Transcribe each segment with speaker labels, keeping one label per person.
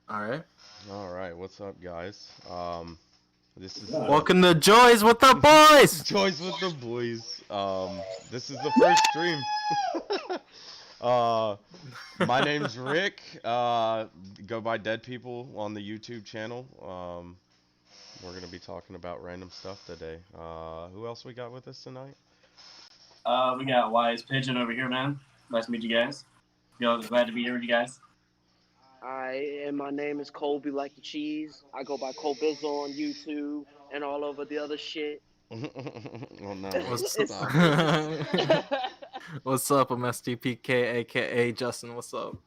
Speaker 1: All right.
Speaker 2: All right, what's up, guys? This is
Speaker 1: Welcome to Joyz with the boys.
Speaker 2: Joyz with the boys. This is the first stream. uh, my name's Rick. Go by Dead People on the YouTube channel. We're gonna be talking about random stuff today. Who else we got with us tonight?
Speaker 3: We got Wise Pigeon over here, man. Nice to meet you guys. Glad to be here with you guys.
Speaker 4: And my name is Colby like the cheese. I go by Colbizzle on YouTube and all over the other shit.
Speaker 2: Oh no!
Speaker 1: What's
Speaker 2: Stop.
Speaker 1: What's up? I'm SDPK, aka Justin. What's up?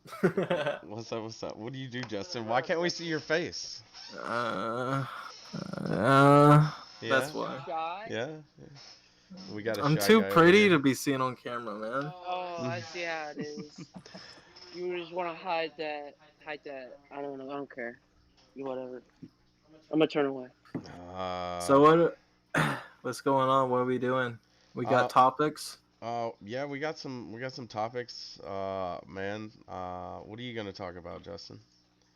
Speaker 2: What's up? What's up? What do you do, Justin? Why can't we see your face?
Speaker 1: uh,
Speaker 2: Yeah.
Speaker 1: That's why.
Speaker 4: Shy?
Speaker 2: Yeah. We got a
Speaker 1: I'm
Speaker 2: shy
Speaker 1: too
Speaker 2: guy over
Speaker 1: pretty
Speaker 2: here.
Speaker 1: to be seen on camera, man.
Speaker 4: Oh, I see how it is. You just want to hide that. Hide that. I don't know. I don't care. You whatever. I'm gonna turn away.
Speaker 1: So what's going on? What are we doing? We got topics.
Speaker 2: Yeah, we got some topics. Man, what are you gonna talk about, Justin?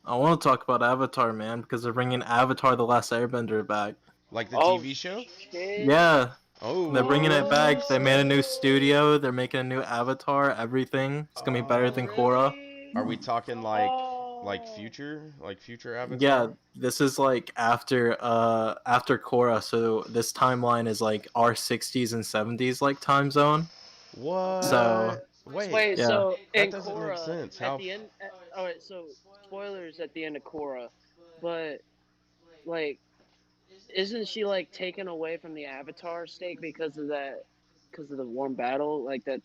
Speaker 1: I want to talk about Avatar, man, because they're bringing Avatar: The Last Airbender back.
Speaker 2: Like the
Speaker 4: Oh,
Speaker 2: TV show?
Speaker 4: shit.
Speaker 1: Yeah,
Speaker 2: Oh,
Speaker 1: they're bringing it back. They made a new studio. They're making a new Avatar. Everything. It's gonna be better than Korra.
Speaker 4: Really?
Speaker 2: are we talking like
Speaker 4: Oh.
Speaker 2: future Avatar?
Speaker 1: Yeah, this is like after Korra, so this timeline is like our 60s and 70s like time zone.
Speaker 2: What?
Speaker 1: So
Speaker 4: Wait,
Speaker 1: Yeah.
Speaker 4: so
Speaker 2: That
Speaker 4: in
Speaker 2: doesn't make
Speaker 4: Korra,
Speaker 2: sense.
Speaker 4: at
Speaker 2: How?
Speaker 4: the end, all right. So spoilers at the end of Korra, but like, isn't she like taken away from the Avatar state because of the warm battle? Like that,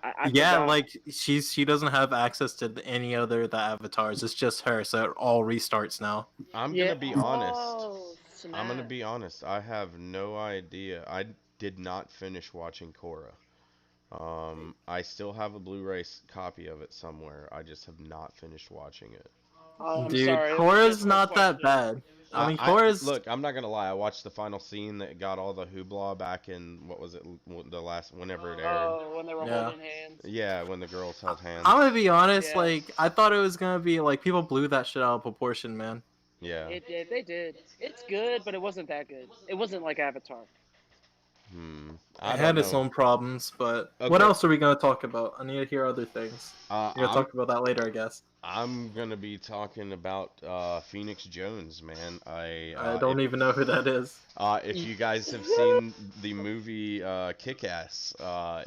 Speaker 4: I
Speaker 1: yeah,
Speaker 4: forgot.
Speaker 1: like she doesn't have access to any other of the avatars. It's just her, so it all restarts now.
Speaker 2: I'm
Speaker 4: Yeah.
Speaker 2: gonna be honest.
Speaker 4: Oh,
Speaker 2: I'm gonna
Speaker 4: snap.
Speaker 2: be honest. I have no idea. I did not finish watching Korra. I still have a Blu-ray copy of it somewhere. I just have not finished watching it.
Speaker 4: Oh, I'm
Speaker 1: Dude,
Speaker 4: sorry. It was
Speaker 1: Korra's
Speaker 4: just a
Speaker 1: not that
Speaker 4: question.
Speaker 1: bad. I mean,
Speaker 2: I
Speaker 1: Korra's
Speaker 2: look. I'm not gonna lie. I watched the final scene that got all the hoopla back in what was it? The last whenever it aired.
Speaker 4: Oh, when they were
Speaker 1: Yeah.
Speaker 4: holding hands.
Speaker 2: Yeah, when the girls held hands.
Speaker 1: I'm gonna be honest,
Speaker 4: Yeah.
Speaker 1: like I thought it was gonna be like people blew that shit out of proportion, man.
Speaker 2: Yeah.
Speaker 4: It did. They did. It's good, but it wasn't that good. It wasn't like Avatar.
Speaker 2: I
Speaker 1: It
Speaker 2: don't
Speaker 1: had its
Speaker 2: know.
Speaker 1: own problems, but what
Speaker 2: Okay.
Speaker 1: else are we gonna talk about? I need to hear other things. We're gonna
Speaker 2: I'm
Speaker 1: talk about that later, I guess.
Speaker 2: I'm gonna be talking about Phoenix Jones, man.
Speaker 1: I don't even know who that is.
Speaker 2: If you guys have seen the movie Kick-Ass,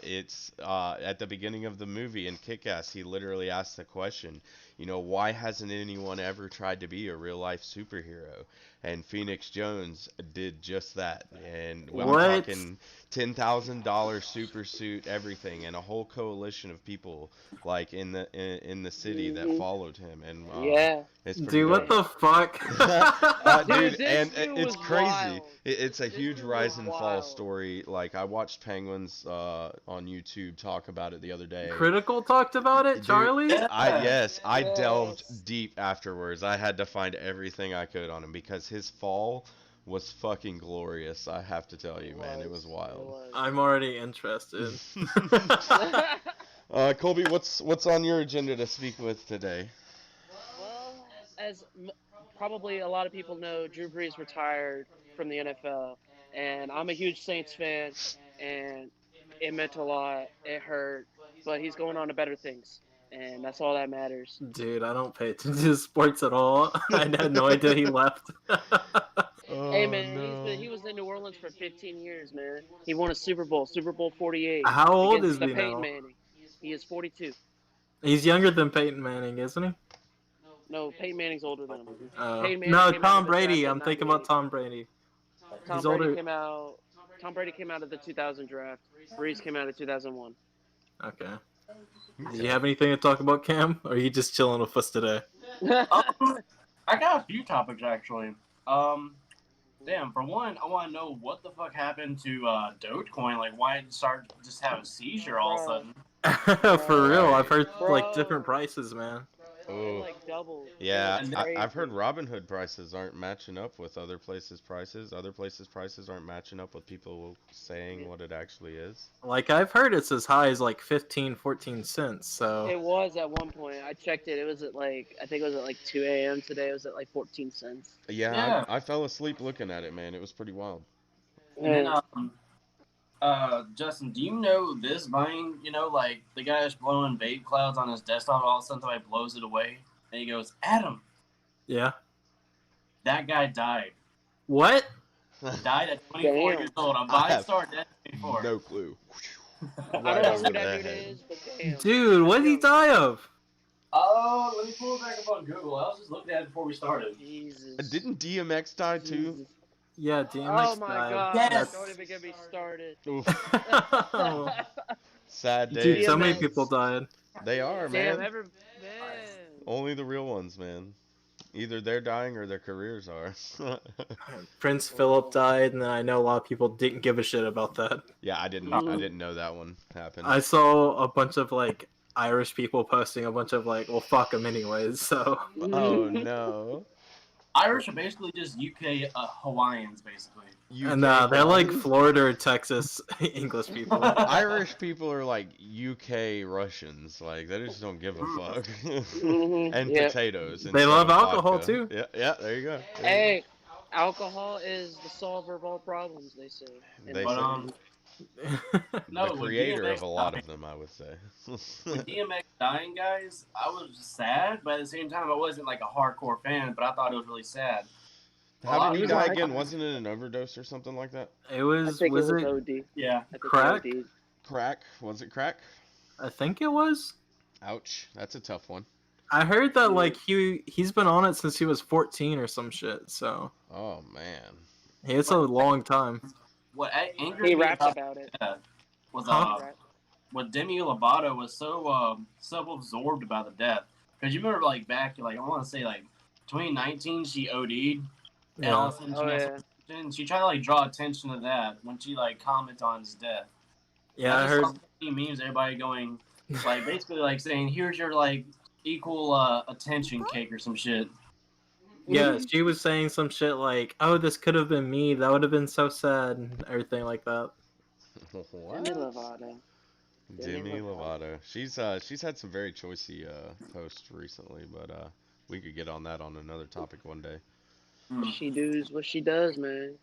Speaker 2: it's at the beginning of the movie in Kick-Ass, he literally asks the question, why hasn't anyone ever tried to be a real life superhero? And Phoenix Jones did just that. And I'm
Speaker 1: What?
Speaker 2: talking $10,000 super suit, everything, and a whole coalition of people like in the city that
Speaker 4: Mhm.
Speaker 2: followed him, and
Speaker 4: Yeah.
Speaker 2: it's pretty
Speaker 1: Dude, what
Speaker 2: dope.
Speaker 1: the fuck?
Speaker 2: Dude,
Speaker 4: this
Speaker 2: and
Speaker 4: dude
Speaker 2: it's
Speaker 4: was
Speaker 2: crazy.
Speaker 4: wild.
Speaker 2: It's a
Speaker 4: This
Speaker 2: huge
Speaker 4: dude
Speaker 2: rise
Speaker 4: was
Speaker 2: and fall
Speaker 4: wild.
Speaker 2: story. Like I watched Penguins on YouTube talk about it the other day.
Speaker 1: Critical talked about it,
Speaker 2: Dude,
Speaker 1: Charlie?
Speaker 2: I delved
Speaker 4: Yes.
Speaker 2: deep afterwards. I had to find everything I could on him because his fall was fucking glorious. I have to tell you, man, it was wild.
Speaker 1: I'm already interested.
Speaker 2: Colby, what's on your agenda to speak with today?
Speaker 4: Well, as probably a lot of people know, Drew Brees retired from the NFL, and I'm a huge Saints fan, and it meant a lot. It hurt, but he's going on to better things, and that's all that matters.
Speaker 1: Dude, I don't pay attention to sports at all. I had no idea he left.
Speaker 4: Hey
Speaker 2: Oh
Speaker 4: man,
Speaker 2: no.
Speaker 4: he was in New Orleans for 15 years, man. He won a Super Bowl, Super Bowl 48
Speaker 1: How old
Speaker 4: against
Speaker 1: is
Speaker 4: the
Speaker 1: he
Speaker 4: Peyton
Speaker 1: now?
Speaker 4: Manning. He is 42.
Speaker 1: He's younger than Peyton Manning, isn't he?
Speaker 4: No, Peyton Manning's older than him.
Speaker 1: Oh.
Speaker 4: Peyton Manning
Speaker 1: No,
Speaker 4: came out
Speaker 1: Tom
Speaker 4: of the draft
Speaker 1: Brady.
Speaker 4: at
Speaker 1: I'm thinking about
Speaker 4: 98.
Speaker 1: Tom Brady. He's
Speaker 4: Tom Brady
Speaker 1: older.
Speaker 4: came out. Tom Brady came out of the 2000 draft. Breeze came out of 2001.
Speaker 1: Okay. Do you have anything to talk about, Cam? Or are you just chilling with us today?
Speaker 3: I got a few topics actually. Damn. For one, I want to know what the fuck happened to Dogecoin. Like, why did it start just have a seizure all of a sudden?
Speaker 1: For real, I've heard like
Speaker 4: Bro.
Speaker 1: different prices, man.
Speaker 4: It
Speaker 2: Oh,
Speaker 4: like doubled. It
Speaker 2: yeah.
Speaker 4: was
Speaker 3: And
Speaker 2: I've heard
Speaker 4: crazy.
Speaker 2: Robinhood prices aren't matching up with other places' prices. Other places' prices aren't matching up with people saying what it actually is.
Speaker 1: Like I've heard it's as high as like 15, 14 cents. So
Speaker 4: It was at one point. I checked it. It was at like I think it was at like 2 a.m. today. It was at like 14 cents.
Speaker 2: Yeah,
Speaker 3: yeah,
Speaker 2: I fell asleep looking at it, man. It was pretty wild.
Speaker 3: and then
Speaker 4: Yeah.
Speaker 3: Justin, do you know this Vine? You know, like the guy that's blowing vape clouds on his desktop, all of a sudden somebody blows it away, and he goes, "Adam,
Speaker 1: yeah.
Speaker 3: that guy died.
Speaker 1: What?
Speaker 3: Died at 24
Speaker 4: Damn.
Speaker 3: years old. A
Speaker 2: I
Speaker 3: Vine
Speaker 2: have
Speaker 3: star dead at 24."
Speaker 2: no clue.
Speaker 4: I
Speaker 2: Right
Speaker 4: don't know
Speaker 2: over
Speaker 4: who
Speaker 2: the
Speaker 4: that dude
Speaker 2: head.
Speaker 4: is, but damn.
Speaker 1: Dude, what did he
Speaker 4: Yo,
Speaker 1: die of?
Speaker 3: Oh, let me pull it back up on Google. I was just looking at it before we started.
Speaker 4: Jesus.
Speaker 2: Didn't DMX die too?
Speaker 4: Jesus.
Speaker 1: Yeah,
Speaker 4: Oh
Speaker 1: DMX
Speaker 4: my
Speaker 1: died.
Speaker 4: god.
Speaker 3: Yes.
Speaker 4: Don't even get me started.
Speaker 2: Oof.
Speaker 1: Oh,
Speaker 2: Sad
Speaker 1: dude,
Speaker 2: days.
Speaker 1: so many
Speaker 4: DMX.
Speaker 1: people died.
Speaker 2: They are,
Speaker 4: Damn,
Speaker 2: man.
Speaker 4: man.
Speaker 2: Only the real ones, man. Either they're dying or their careers are.
Speaker 1: Prince Philip died, and I know a lot of people didn't give a shit about that.
Speaker 2: Yeah, I didn't know that one happened.
Speaker 1: I saw a bunch of like Irish people posting a bunch of like, well, fuck them anyways. So
Speaker 2: Oh no.
Speaker 3: Irish are basically just UK Hawaiians, basically.
Speaker 1: and
Speaker 2: UK
Speaker 1: they're like
Speaker 2: Hawaiians?
Speaker 1: Florida or Texas English people.
Speaker 2: Irish people are like UK Russians. Like they just don't give a fuck. And
Speaker 4: Yeah.
Speaker 2: potatoes.
Speaker 1: They
Speaker 2: instead
Speaker 1: love
Speaker 2: of
Speaker 1: alcohol,
Speaker 2: vodka.
Speaker 1: too.
Speaker 2: Yeah, yeah. There you go. There you
Speaker 4: Hey, alcohol is the solver of all problems, they say. In
Speaker 2: They
Speaker 3: But
Speaker 2: say-
Speaker 4: America.
Speaker 3: no,
Speaker 2: the
Speaker 3: with
Speaker 2: creator
Speaker 3: DMX
Speaker 2: of a lot
Speaker 3: dying,
Speaker 2: of them, I would say.
Speaker 3: with DMX dying, guys, I was sad, but at the same time, I wasn't like a hardcore fan. But I thought it was really sad.
Speaker 2: How did he
Speaker 4: was
Speaker 2: die
Speaker 4: like-
Speaker 2: again? Wasn't it an overdose or something like that?
Speaker 1: It
Speaker 4: I
Speaker 1: was
Speaker 4: think
Speaker 1: was
Speaker 4: it was
Speaker 1: it
Speaker 4: OD.
Speaker 3: Yeah,
Speaker 4: I think
Speaker 1: crack?
Speaker 4: it OD.
Speaker 2: Crack? Was it crack?
Speaker 1: I think it was.
Speaker 2: Ouch. That's a tough one.
Speaker 1: I heard that like he's been on it since he was 14 or some shit. So
Speaker 2: Oh man.
Speaker 1: it's a long time.
Speaker 3: what angered
Speaker 4: He
Speaker 3: me
Speaker 4: rapped
Speaker 3: about
Speaker 4: about it.
Speaker 3: that was
Speaker 1: Huh?
Speaker 4: Right.
Speaker 3: what Demi Lovato was so absorbed about the death. Because you remember like back like I want to say like 2019 she OD'd and all
Speaker 1: Yeah.
Speaker 3: of a sudden
Speaker 4: Oh,
Speaker 3: she,
Speaker 4: yeah.
Speaker 3: she tried to like draw attention to that when she like commented on his death.
Speaker 1: Yeah, I
Speaker 3: just
Speaker 1: heard.
Speaker 3: saw so many memes, everybody going like basically like saying here's your like equal attention cake or some shit.
Speaker 1: Yeah, she was saying some shit like, "Oh, this could have been me. That would have been so sad," and everything like that.
Speaker 4: Demi
Speaker 2: What?
Speaker 4: Lovato.
Speaker 2: Demi Lovato. She's had some very choicey posts recently, but we could get on that on another topic one day.
Speaker 4: She does what she does, man.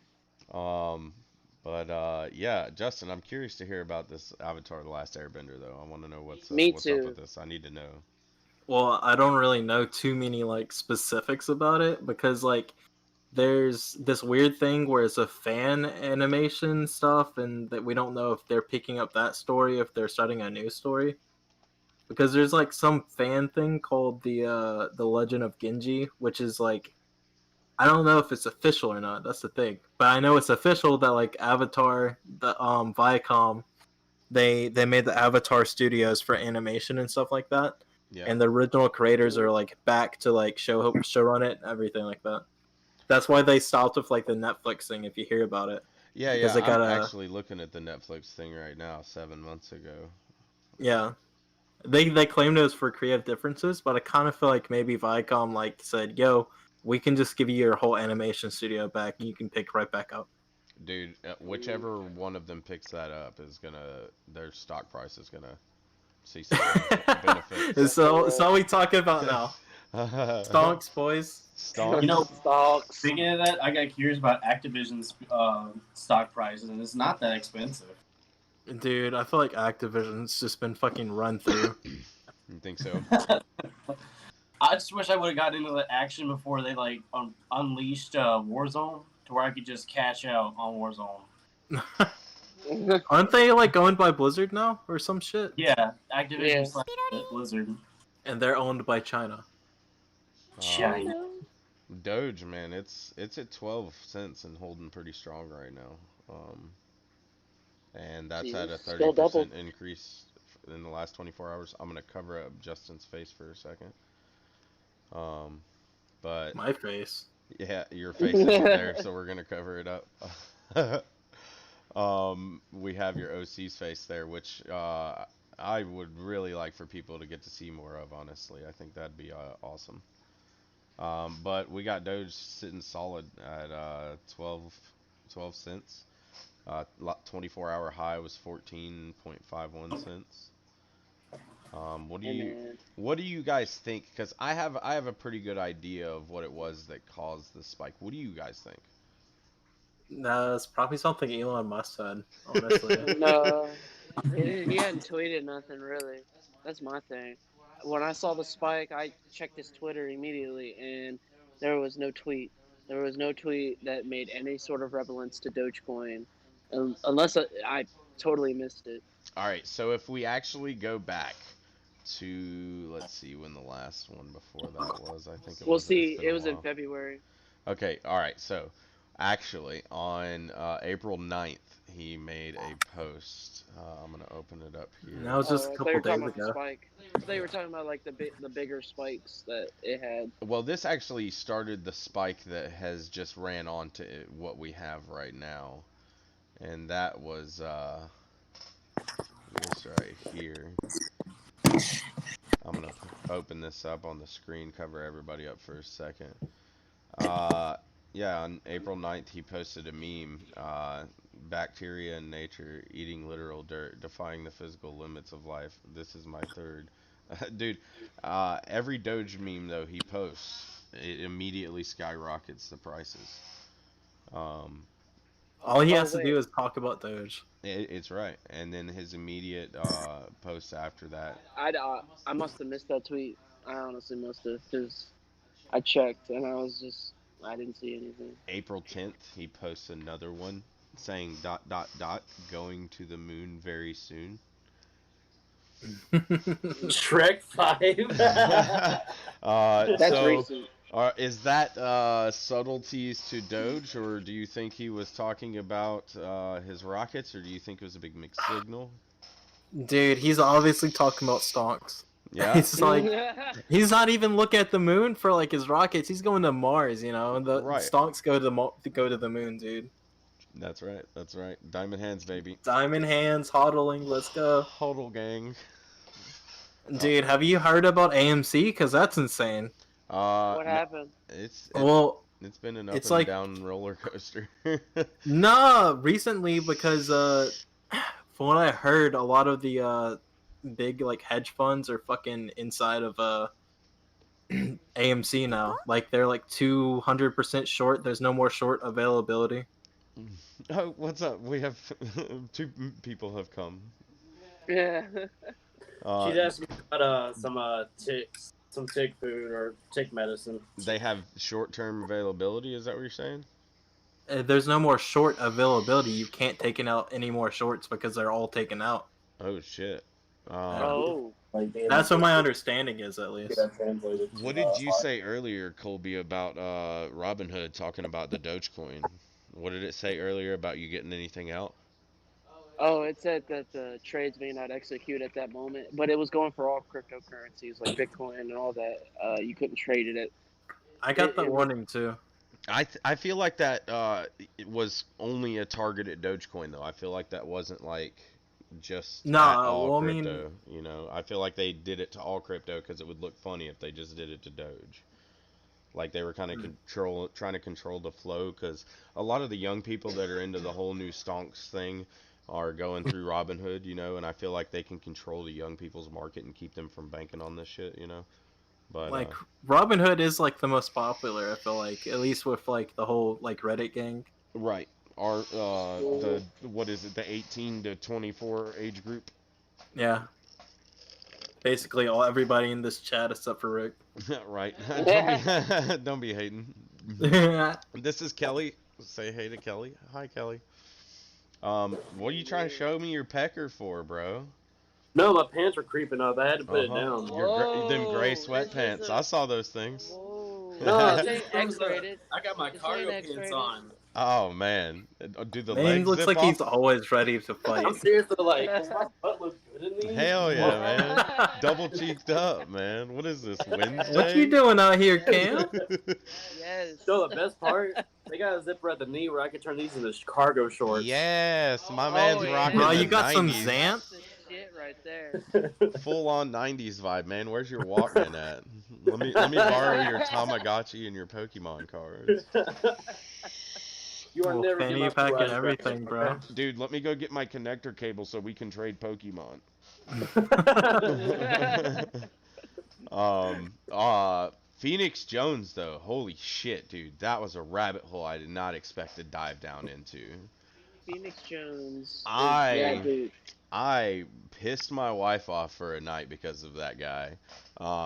Speaker 2: But yeah, Justin, I'm curious to hear about this Avatar: The Last Airbender though. I want to know what's
Speaker 4: Me
Speaker 2: what's
Speaker 4: too.
Speaker 2: up with this. I need to know.
Speaker 1: Well, I don't really know too many like specifics about it because like there's this weird thing where it's a fan animation stuff, and that we don't know if they're picking up that story, if they're starting a new story. Because there's like some fan thing called the Legend of Genji, which is like I don't know if it's official or not. That's the thing, but I know it's official that like Avatar, the Viacom, they made the Avatar studios for animation and stuff like that,
Speaker 2: Yeah.
Speaker 1: and the original creators are like back to like show run it and everything like that. That's why they stopped with like the Netflix thing. If you hear about it,
Speaker 2: Yeah,
Speaker 1: because
Speaker 2: yeah.
Speaker 1: they got
Speaker 2: I'm
Speaker 1: a
Speaker 2: actually looking at the Netflix thing right now. 7 months ago.
Speaker 1: yeah. They claimed it was for creative differences, but I kind of feel like maybe Viacom like said, "Yo, we can just give you your whole animation studio back, and you can pick right back up."
Speaker 2: Dude, whichever one of them picks that up is gonna, their stock price is gonna see some benefits.
Speaker 1: so we talking about now. Stonks, boys.
Speaker 2: Stonks.
Speaker 3: You know,
Speaker 4: Stocks.
Speaker 3: speaking of that, I got curious about Activision's stock prices, and it's not that expensive.
Speaker 1: Dude, I feel like Activision's just been fucking run through.
Speaker 2: You think so?
Speaker 3: I just wish I would have gotten into the action before they like unleashed Warzone, to where I could just cash out on Warzone.
Speaker 1: Aren't they like owned by Blizzard now or some shit?
Speaker 3: Yeah, Activision
Speaker 4: Yeah.
Speaker 3: slash Blizzard.
Speaker 1: And they're owned by China.
Speaker 3: China.
Speaker 2: Doge, man, it's at 12 cents and holding pretty strong right now. And that's at a
Speaker 4: Jeez, still double.
Speaker 2: 30% increase in the last 24 hours. I'm gonna cover up Justin's face for a second. But
Speaker 1: My face.
Speaker 2: yeah, your face isn't there, so we're gonna cover it up. We have your OC's face there, which I would really like for people to get to see more of. Honestly, I think that'd be awesome. But we got Doge sitting solid at 12 cents. 24-hour high was 14.51 cents. What do
Speaker 4: Hey,
Speaker 2: you
Speaker 4: man.
Speaker 2: what do you guys think? Because I have a pretty good idea of what it was that caused the spike. What do you guys think?
Speaker 1: No, it's probably something Elon Musk said, honestly.
Speaker 4: No, he hadn't tweeted nothing really. That's my thing. When I saw the spike, I checked his Twitter immediately, and there was no tweet. There was no tweet that made any sort of relevance to Dogecoin, unless I totally missed it.
Speaker 2: All right, so if we actually go back to, let's see when the last one before that was. I think it
Speaker 4: We'll
Speaker 2: was.
Speaker 4: see.
Speaker 2: It's been
Speaker 4: It
Speaker 2: a
Speaker 4: was in
Speaker 2: while.
Speaker 4: February.
Speaker 2: Okay, all right. So actually, on April 9th, he made a post. I'm gonna open it up
Speaker 1: And
Speaker 2: here.
Speaker 1: that was just a
Speaker 4: I thought you
Speaker 1: couple
Speaker 4: were talking
Speaker 1: days
Speaker 4: about the
Speaker 1: ago.
Speaker 4: spike. I thought you were talking about like the bigger spikes that it had.
Speaker 2: Well, this actually started the spike that has just ran on to what we have right now, and that was this right here. I'm gonna open this up on the screen, cover everybody up for a second. Yeah, on April 9th, he posted a meme, bacteria in nature, eating literal dirt, defying the physical limits of life. This is my third. Dude, every Doge meme, though, he posts, it immediately skyrockets the prices. Um,
Speaker 1: All he
Speaker 4: Oh,
Speaker 1: has to do
Speaker 4: wait.
Speaker 1: is talk about Doge.
Speaker 2: it's right. And then his immediate post after that.
Speaker 4: I must have missed that tweet. I honestly must have, because I checked and I didn't see anything.
Speaker 2: April 10th, he posts another one saying ... going to the moon very soon.
Speaker 3: Shrek 5.
Speaker 4: That's
Speaker 2: So,
Speaker 4: recent.
Speaker 2: is that subtleties to Doge, or do you think he was talking about his rockets, or do you think it was a big mixed signal?
Speaker 1: Dude, he's obviously talking about stonks.
Speaker 2: Yeah,
Speaker 1: He's like, he's not even looking at the moon for like his rockets. He's going to Mars, you know. The
Speaker 2: Right.
Speaker 1: stonks go to the moon, dude.
Speaker 2: that's right. That's right. Diamond hands, baby.
Speaker 1: Diamond hands, hodling, let's go.
Speaker 2: Hodl gang.
Speaker 1: Dude, have you heard about AMC? Because that's insane.
Speaker 4: What happened?
Speaker 1: Well,
Speaker 2: It's been an up
Speaker 1: it's
Speaker 2: and
Speaker 1: like-
Speaker 2: down roller coaster.
Speaker 1: nah, recently because from what I heard, a lot of the big like hedge funds are fucking inside of AMC now. Like they're like 200% short. There's no more short availability.
Speaker 2: Oh, what's up? We have two people have come.
Speaker 4: Yeah.
Speaker 3: She's asking me about some tick food or tick medicine.
Speaker 2: They have short-term availability. Is that what you're saying?
Speaker 1: There's no more short availability. You can't take out any more shorts because they're all taken out.
Speaker 2: Oh shit.
Speaker 4: Oh.
Speaker 1: That's what my understanding is, at least.
Speaker 2: What did you say earlier, Colby, about Robinhood talking about the Dogecoin? What did it say earlier about you getting anything out?
Speaker 4: Oh, it said that the trades may not execute at that moment, but it was going for all cryptocurrencies like Bitcoin and all that. You couldn't trade it.
Speaker 1: I got the
Speaker 4: it-
Speaker 1: warning too.
Speaker 2: I feel like that it was only a target at Dogecoin though. I feel like that wasn't like just
Speaker 1: Nah,
Speaker 2: at all
Speaker 1: well, I mean-
Speaker 2: crypto. You know, I feel like they did it to all crypto because it would look funny if they just did it to Doge. Like they were kind of trying to control the flow because a lot of the young people that are into the whole new stonks thing are going through Robinhood, you know, and I feel like they can control the young people's market and keep them from banking on this shit, you know. But
Speaker 1: Like Robinhood is like the most popular. I feel like, at least with like the whole like Reddit gang.
Speaker 2: right, our the what is it, the 18 to 24 age group?
Speaker 1: Yeah. Basically, everybody in this chat except for Rick.
Speaker 2: Right. Don't be hating.
Speaker 1: Yeah.
Speaker 2: This is Kelly. Say hey to Kelly. Hi, Kelly. What are you trying to show me your pecker for, bro?
Speaker 3: No, my pants were creeping up. I had to put it down.
Speaker 2: Them gray
Speaker 4: Whoa, this is
Speaker 2: sweatpants.
Speaker 4: a-
Speaker 2: I saw those things.
Speaker 4: Whoa.
Speaker 3: No,
Speaker 4: This
Speaker 3: this
Speaker 4: ain't
Speaker 3: is
Speaker 4: X-rated.
Speaker 3: I got my
Speaker 4: This
Speaker 3: cargo
Speaker 4: ain't
Speaker 3: pants
Speaker 4: X-rated.
Speaker 3: on.
Speaker 2: Oh man, do the
Speaker 1: Man
Speaker 2: legs
Speaker 1: looks
Speaker 2: zip
Speaker 1: like
Speaker 2: off?
Speaker 1: he's always ready to fight.
Speaker 3: I'm seriously like, does my butt look good in these?
Speaker 2: Hell yeah, man. Double cheeked up, man. What is this, Wednesday?
Speaker 1: What you doing out here, Cam?
Speaker 4: Yes.
Speaker 3: So the best part, they got a zipper at the knee where I can turn these into cargo shorts.
Speaker 2: Yes, my man's
Speaker 4: yeah.
Speaker 2: rocking
Speaker 1: Bro,
Speaker 2: the
Speaker 1: you got some
Speaker 2: 90s.
Speaker 1: Xant?
Speaker 4: shit right there.
Speaker 2: Full on 90s vibe, man. Where's your Walkman at? Let me borrow your Tamagotchi and your Pokemon cards.
Speaker 3: You are
Speaker 1: Well,
Speaker 3: never
Speaker 1: fanny
Speaker 3: getting my
Speaker 1: pack and
Speaker 3: Verizon
Speaker 1: everything, bro.
Speaker 3: okay?
Speaker 2: Dude, let me go get my connector cable so we can trade Pokemon. um, Phoenix Jones though, holy shit, dude, that was a rabbit hole I did not expect to dive down into.
Speaker 4: Phoenix Jones is that
Speaker 2: I
Speaker 4: dude.
Speaker 2: I pissed my wife off for a night because of that guy.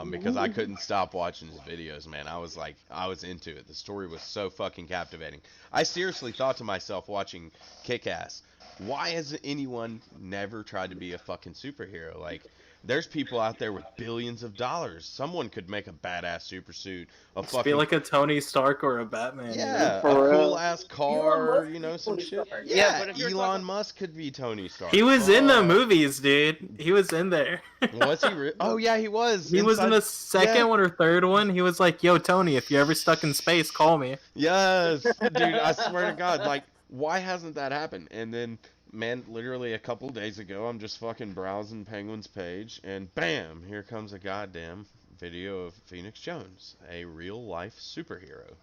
Speaker 2: Because I couldn't stop watching his videos, man. I was into it. The story was so fucking captivating. I seriously thought to myself watching Kick-Ass, why has anyone never tried to be a fucking superhero? Like, there's people out there with billions of dollars. Someone could make a badass super suit, a
Speaker 1: Just be
Speaker 2: fucking
Speaker 1: like a Tony Stark or a Batman. You know?
Speaker 2: yeah, a
Speaker 4: For
Speaker 2: cool
Speaker 4: real.
Speaker 2: ass
Speaker 3: Elon
Speaker 2: car,
Speaker 3: Musk
Speaker 2: you
Speaker 3: is
Speaker 2: know, some
Speaker 3: Tony
Speaker 2: shit.
Speaker 3: Stark.
Speaker 4: Yeah,
Speaker 2: Yeah,
Speaker 4: but if you're
Speaker 2: Elon
Speaker 4: talking-
Speaker 2: Musk could be Tony Stark.
Speaker 1: He was in the
Speaker 2: Fuck.
Speaker 1: movies, dude. He was in there.
Speaker 2: Was he? Oh yeah, he was.
Speaker 1: He was in
Speaker 2: Inside-
Speaker 1: the second
Speaker 2: yeah.
Speaker 1: one or third one. He was like, "Yo, Tony, if you're ever stuck in space, call me."
Speaker 2: Yes, dude. I swear to God, like, why hasn't that happened? And then, man, literally a couple days ago, I'm just fucking browsing Penguin's page, and bam, here comes a goddamn video of Phoenix Jones, a real life superhero.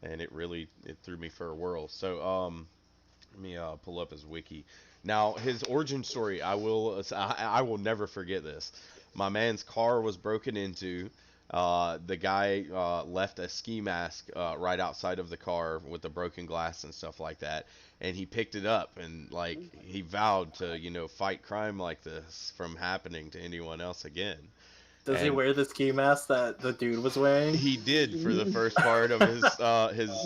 Speaker 2: And it threw me for a whirl. So, let me pull up his wiki. Now, his origin story, I will never forget this. My man's car was broken into. The guy left a ski mask right outside of the car with the broken glass and stuff like that. And he picked it up and like he vowed to, fight crime like this from happening to anyone else again.
Speaker 1: Does he
Speaker 2: And
Speaker 1: wear the ski mask that the dude was wearing?
Speaker 2: he did for the first part of his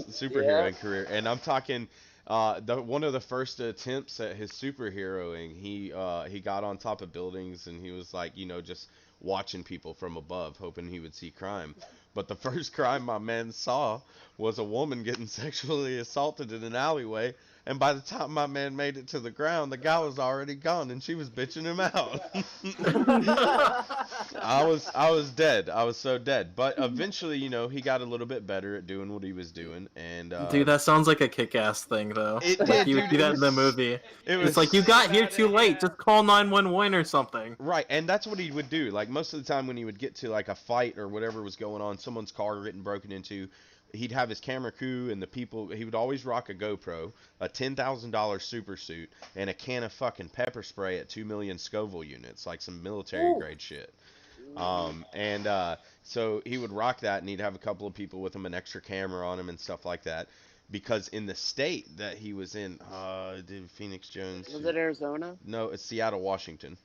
Speaker 2: superhero career, and I'm talking one of the first attempts at his superheroing. He got on top of buildings and he was like, just watching people from above, hoping he would see crime. But the first crime my man saw was a woman getting sexually assaulted in an alleyway. And by the time my man made it to the ground, the guy was already gone, and she was bitching him out. I was dead. I was so dead. But eventually, he got a little bit better at doing what he was doing. And
Speaker 1: Dude, that sounds like a kick-ass thing, though.
Speaker 2: It
Speaker 1: Like,
Speaker 2: did,
Speaker 1: you
Speaker 2: dude.
Speaker 1: do
Speaker 2: It
Speaker 1: that in the
Speaker 2: was-
Speaker 1: movie.
Speaker 2: it was
Speaker 1: It's like, you got here too late. Just call 911 or something.
Speaker 2: right, and that's what he would do. Like most of the time when he would get to like a fight or whatever was going on, someone's car getting broken into, he'd have his camera crew and the people. He would always rock a GoPro, a $10,000 super suit, and a can of fucking pepper spray at 2 million Scoville units, like some military grade shit. So he would rock that, and he'd have a couple of people with him, an extra camera on him, and stuff like that. Because in the state that he was in, did Phoenix Jones?
Speaker 4: Was it Arizona?
Speaker 2: No, it's Seattle, Washington.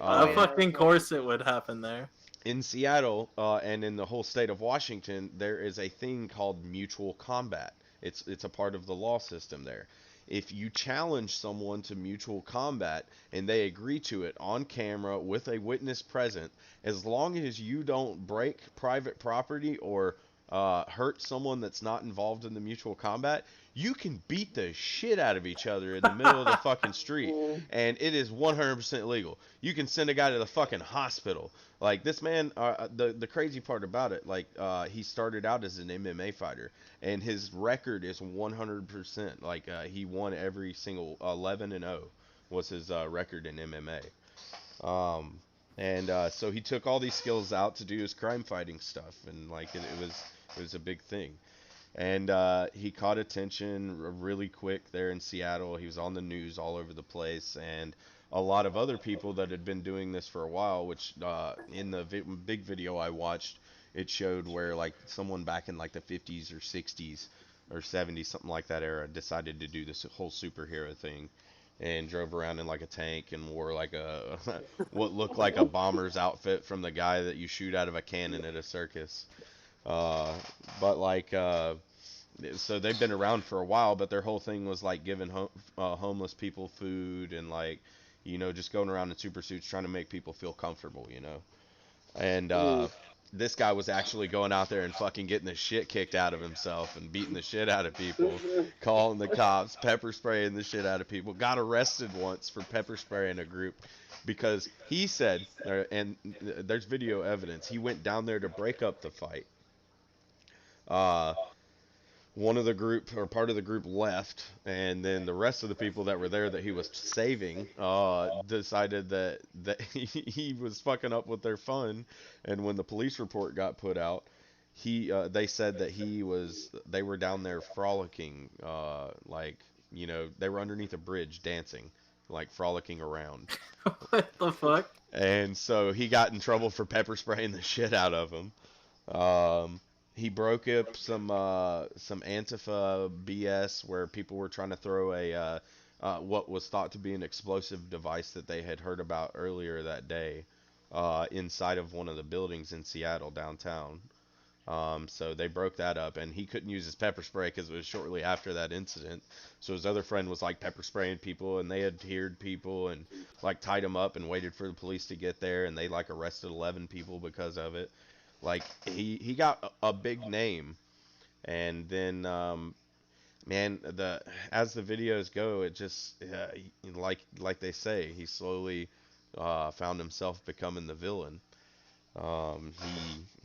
Speaker 1: Of
Speaker 4: yeah.
Speaker 1: fucking course it would happen there.
Speaker 2: In Seattle and in the whole state of Washington, there is a thing called mutual combat. It's a part of the law system there. If you challenge someone to mutual combat and they agree to it on camera with a witness present, as long as you don't break private property or hurt someone that's not involved in the mutual combat, you can beat the shit out of each other in the middle of the fucking street, and it is 100% legal. You can send a guy to the fucking hospital. Like this man, the crazy part about it, like he started out as an MMA fighter, and his record is 100%. Like he won every single 11-0 was his record in MMA. So he took all these skills out to do his crime fighting stuff, and like it was a big thing. And he caught attention really quick there in Seattle. He was on the news all over the place, and a lot of other people that had been doing this for a while, which in the big video I watched, it showed where like someone back in like the 50s or 60s or 70s, something like that era, decided to do this whole superhero thing and drove around in like a tank and wore like a what looked like a bomber's outfit from the guy that you shoot out of a cannon at a circus. But like so they've been around for a while, but their whole thing was like giving homeless people food and like just going around in super suits trying to make people feel comfortable, and this guy was actually going out there and fucking getting the shit kicked out of himself and beating the shit out of people, calling the cops, pepper spraying the shit out of people. Got arrested once for pepper spraying a group because he said, and there's video evidence, he went down there to break up the fight. one of the group or part of the group left, and then the rest of the people that were there that he was saving decided that he was fucking up with their fun, and when the police report got put out, they said that they were down there frolicking, like, you know, they were underneath a bridge dancing, like frolicking around.
Speaker 1: What the fuck?
Speaker 2: And so he got in trouble for pepper spraying the shit out of him. He broke up some Antifa BS where people were trying to throw what was thought to be an explosive device that they had heard about earlier that day inside of one of the buildings in Seattle downtown. So they broke that up, and he couldn't use his pepper spray because it was shortly after that incident. So his other friend was like pepper spraying people, and they adhered people and like tied them up and waited for the police to get there, and they like arrested 11 people because of it. Like he got a big name, and then man, as the videos go, it just like they say, he slowly found himself becoming the villain.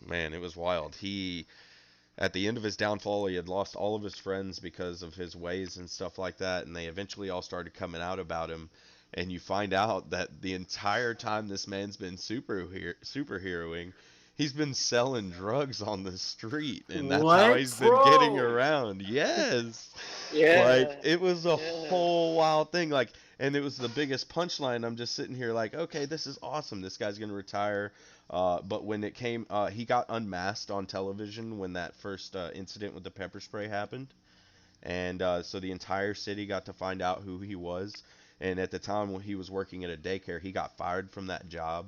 Speaker 2: Man, it was wild. At the end of his downfall, he had lost all of his friends because of his ways and stuff like that, and they eventually all started coming out about him. And you find out that the entire time this man's been superheroing, he's been selling drugs on the street, and that's how he's been getting around. Yes.
Speaker 4: Yeah.
Speaker 2: Like, it was a whole wild thing. Like, and it was the biggest punchline. I'm just sitting here like, okay, this is awesome. This guy's going to retire. But when it came, he got unmasked on television when that first incident with the pepper spray happened. And so the entire city got to find out who he was. And at the time when he was working at a daycare, he got fired from that job.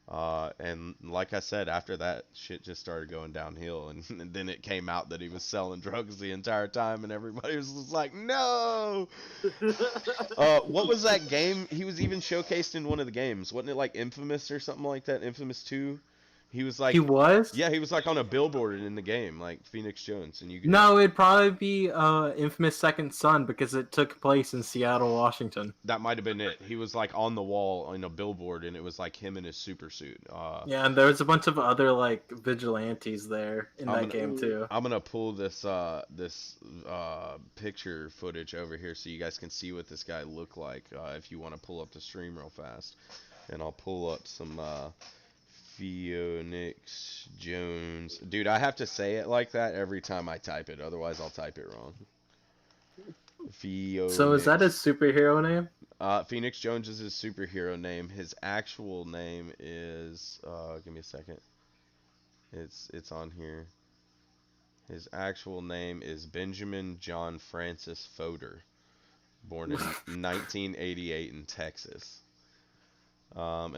Speaker 2: And like I said, after that, shit just started going downhill. And then it came out that he was selling drugs the entire time, and everybody was just like, no! What was that game? He was even showcased in one of the games. Wasn't it like Infamous or something like that? Infamous 2? He was like...
Speaker 1: He was?
Speaker 2: Yeah, he was like on a billboard in the game, like Phoenix Jones. And you could...
Speaker 1: No, it'd probably be Infamous Second Son because it took place in Seattle, Washington.
Speaker 2: That might have been it. He was like on the wall in a billboard, and it was like him in his super suit.
Speaker 1: Yeah, and there was a bunch of other like vigilantes there in that game too.
Speaker 2: I'm gonna pull this picture footage over here so you guys can see what this guy looked like. If you want to pull up the stream real fast, and I'll pull up some Phoenix Jones. Dude, I have to say it like that every time I type it, otherwise I'll type it wrong. Phoenix.
Speaker 1: So is that his superhero name?
Speaker 2: Phoenix Jones is his superhero name. His actual name is give me a second. It's on here. His actual name is Benjamin John Francis Fodor, born in 1988 in Texas.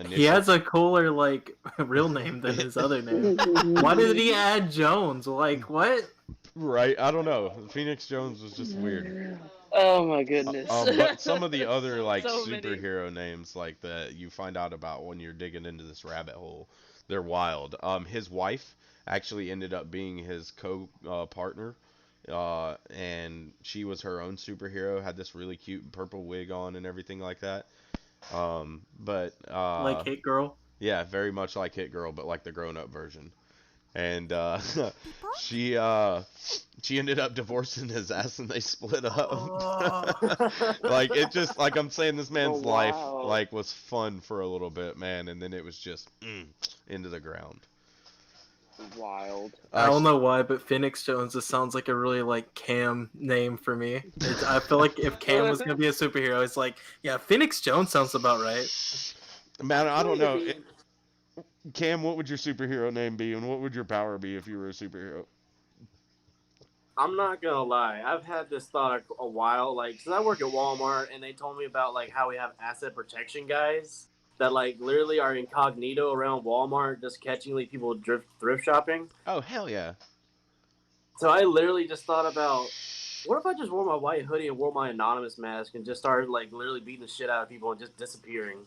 Speaker 1: He has a cooler like real name than his other name. Why did he add Jones? Like what?
Speaker 2: Right, I don't know. Phoenix Jones was just weird.
Speaker 4: Oh my goodness.
Speaker 2: But some of the other like
Speaker 4: So
Speaker 2: superhero names like that you find out about when you're digging into this rabbit hole, they're wild. His wife actually ended up being his partner, and she was her own superhero. Had this really cute purple wig on and everything like that. But
Speaker 1: Like Hit Girl?
Speaker 2: Yeah, very much like Hit Girl, but like the grown-up version. And she ended up divorcing his ass, and they split up. Like it just like I'm saying, this man's life like was fun for a little bit, man, and then it was just into the ground.
Speaker 4: Wild.
Speaker 1: I don't know why, but Phoenix Jones just sounds like a really like Cam name for me. I feel like if Cam was gonna be a superhero, it's like, yeah, Phoenix Jones sounds about right.
Speaker 2: Man, I don't know. Cam, what would your superhero name be, and what would your power be if you were a superhero?
Speaker 3: I'm not gonna lie, I've had this thought a while. Like, since I work at Walmart, and they told me about like how we have asset protection guys that like literally are incognito around Walmart, just catching like people thrift shopping.
Speaker 2: Oh hell yeah!
Speaker 3: So I literally just thought about, what if I just wore my white hoodie and wore my anonymous mask and just started like literally beating the shit out of people and just disappearing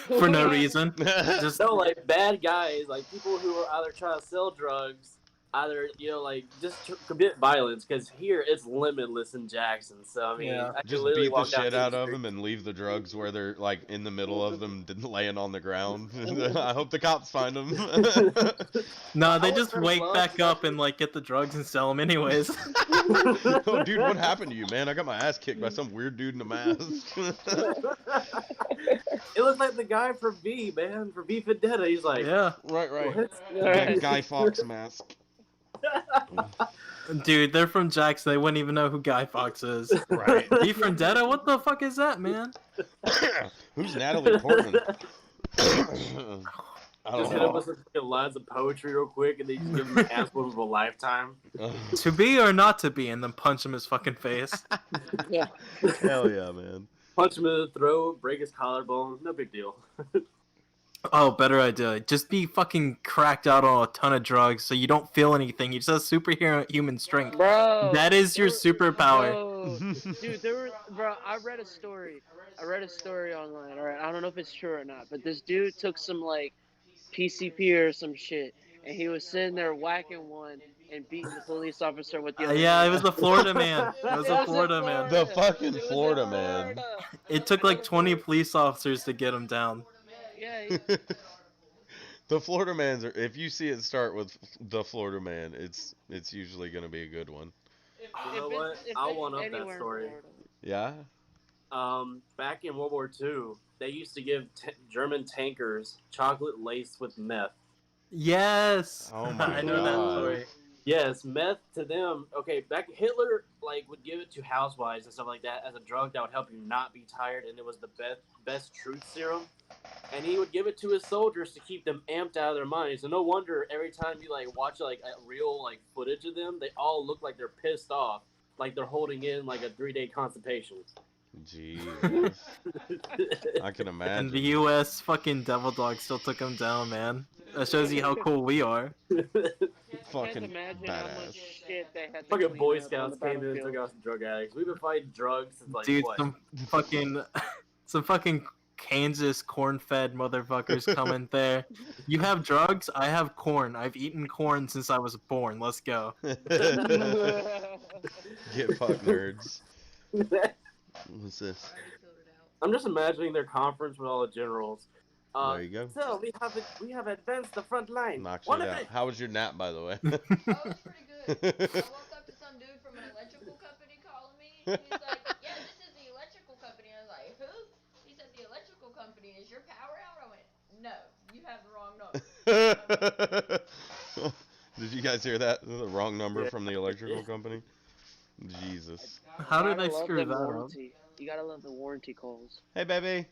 Speaker 1: For no reason. Just
Speaker 3: no, like bad guys, like people who are either trying to sell drugs either like just to commit violence, because here it's limitless in Jackson. So I mean,
Speaker 1: Yeah.
Speaker 3: I can
Speaker 2: Just
Speaker 3: literally
Speaker 2: beat the
Speaker 3: walk down
Speaker 2: shit
Speaker 3: 8th
Speaker 2: out of
Speaker 3: Street.
Speaker 2: them and leave the drugs where they're like in the middle of them, laying on the ground. I hope the cops find them.
Speaker 1: No, they
Speaker 3: would
Speaker 1: just
Speaker 3: dress
Speaker 1: wake
Speaker 3: up,
Speaker 1: back up and like get the drugs and sell them anyways.
Speaker 2: Oh, dude, what happened to you, man? I got my ass kicked by some weird dude in a mask.
Speaker 3: It looks like the guy for V, man, for V Vendetta. He's like,
Speaker 1: Yeah,
Speaker 2: Right.
Speaker 3: what?
Speaker 2: That Guy Fawkes mask.
Speaker 1: dude, they're from Jackson. They wouldn't even know who Guy Fawkes is.
Speaker 2: Right.
Speaker 1: B Vendetta? What the fuck is that, man?
Speaker 2: Who's Natalie Portman? I
Speaker 3: Just
Speaker 2: don't
Speaker 3: hit him
Speaker 2: know.
Speaker 3: with some fucking lines of poetry real quick, and then just give him the ass whoop of a lifetime.
Speaker 1: To be or not to be, and then punch him his fucking face.
Speaker 4: Yeah.
Speaker 2: Hell yeah, man.
Speaker 3: Punch him in the throat, break his collarbone. No big deal.
Speaker 1: Oh, better idea. Just be fucking cracked out on a ton of drugs so you don't feel anything. You just have superhero human strength.
Speaker 4: Bro.
Speaker 1: That is your superpower.
Speaker 4: Bro, dude, bro, I read a story online, alright? I don't know if it's true or not, but this dude took some, like, PCP or some shit, and he was sitting there whacking one and beating the police officer with the other
Speaker 1: Yeah,
Speaker 4: hand.
Speaker 1: it was the Florida man. It was
Speaker 4: It
Speaker 1: a
Speaker 4: was in
Speaker 1: Florida man.
Speaker 2: The fucking
Speaker 4: It was in
Speaker 2: Florida man.
Speaker 4: Florida.
Speaker 1: It took like 20 police officers to get him down.
Speaker 4: Yeah,
Speaker 2: The Florida Man's if you see it start with the Florida Man, it's usually gonna be a good one.
Speaker 3: You know what? I'll one up that story.
Speaker 2: Yeah?
Speaker 3: Back in World War II, they used to give German tankers chocolate laced with meth.
Speaker 1: Yes.
Speaker 2: Oh my
Speaker 1: I know that
Speaker 2: God.
Speaker 1: story.
Speaker 3: Yes, meth to them. Okay, back Hitler would give it to housewives and stuff like that as a drug that would help you not be tired, and it was the best truth serum. And he would give it to his soldiers to keep them amped out of their minds. So no wonder every time you watch a real footage of them, they all look like they're pissed off, like they're holding in a 3-day constipation.
Speaker 2: Jesus. I can
Speaker 1: And
Speaker 2: imagine.
Speaker 1: the U.S. fucking devil dog still took him down, man. That shows you how cool we are.
Speaker 2: Fucking
Speaker 4: I can't imagine how much
Speaker 2: badass.
Speaker 4: shit they had to
Speaker 3: Fucking
Speaker 4: clean
Speaker 3: Boy
Speaker 4: up on
Speaker 3: Scouts
Speaker 4: the
Speaker 3: came in and took
Speaker 4: battlefield.
Speaker 3: out some drug addicts. We've been fighting drugs since
Speaker 1: Dude,
Speaker 3: what?
Speaker 1: some fucking Kansas corn-fed motherfuckers coming there. You have drugs, I have corn. I've eaten corn since I was born. Let's go.
Speaker 2: Get fucked, nerds. What's this?
Speaker 3: I'm just imagining their conference with all the generals.
Speaker 2: There you go.
Speaker 3: So we have advanced the front line.
Speaker 2: Knock
Speaker 3: One
Speaker 2: shit
Speaker 3: of
Speaker 2: out.
Speaker 3: it.
Speaker 2: How was your nap, by the way?
Speaker 5: Oh, it was pretty good. I woke up to some dude from an electrical company calling me, and he's like, "Yeah, this is the electrical company." I was like, "Who?" He said, "The electrical company. Is your power out?" I went, "No, you have the wrong number."
Speaker 2: Did you guys hear that? The wrong number from the electrical company? Jesus.
Speaker 1: How did I
Speaker 4: Gotta love
Speaker 1: screw
Speaker 4: them
Speaker 1: that up?
Speaker 4: warranty. You gotta love the warranty calls.
Speaker 2: Hey, baby.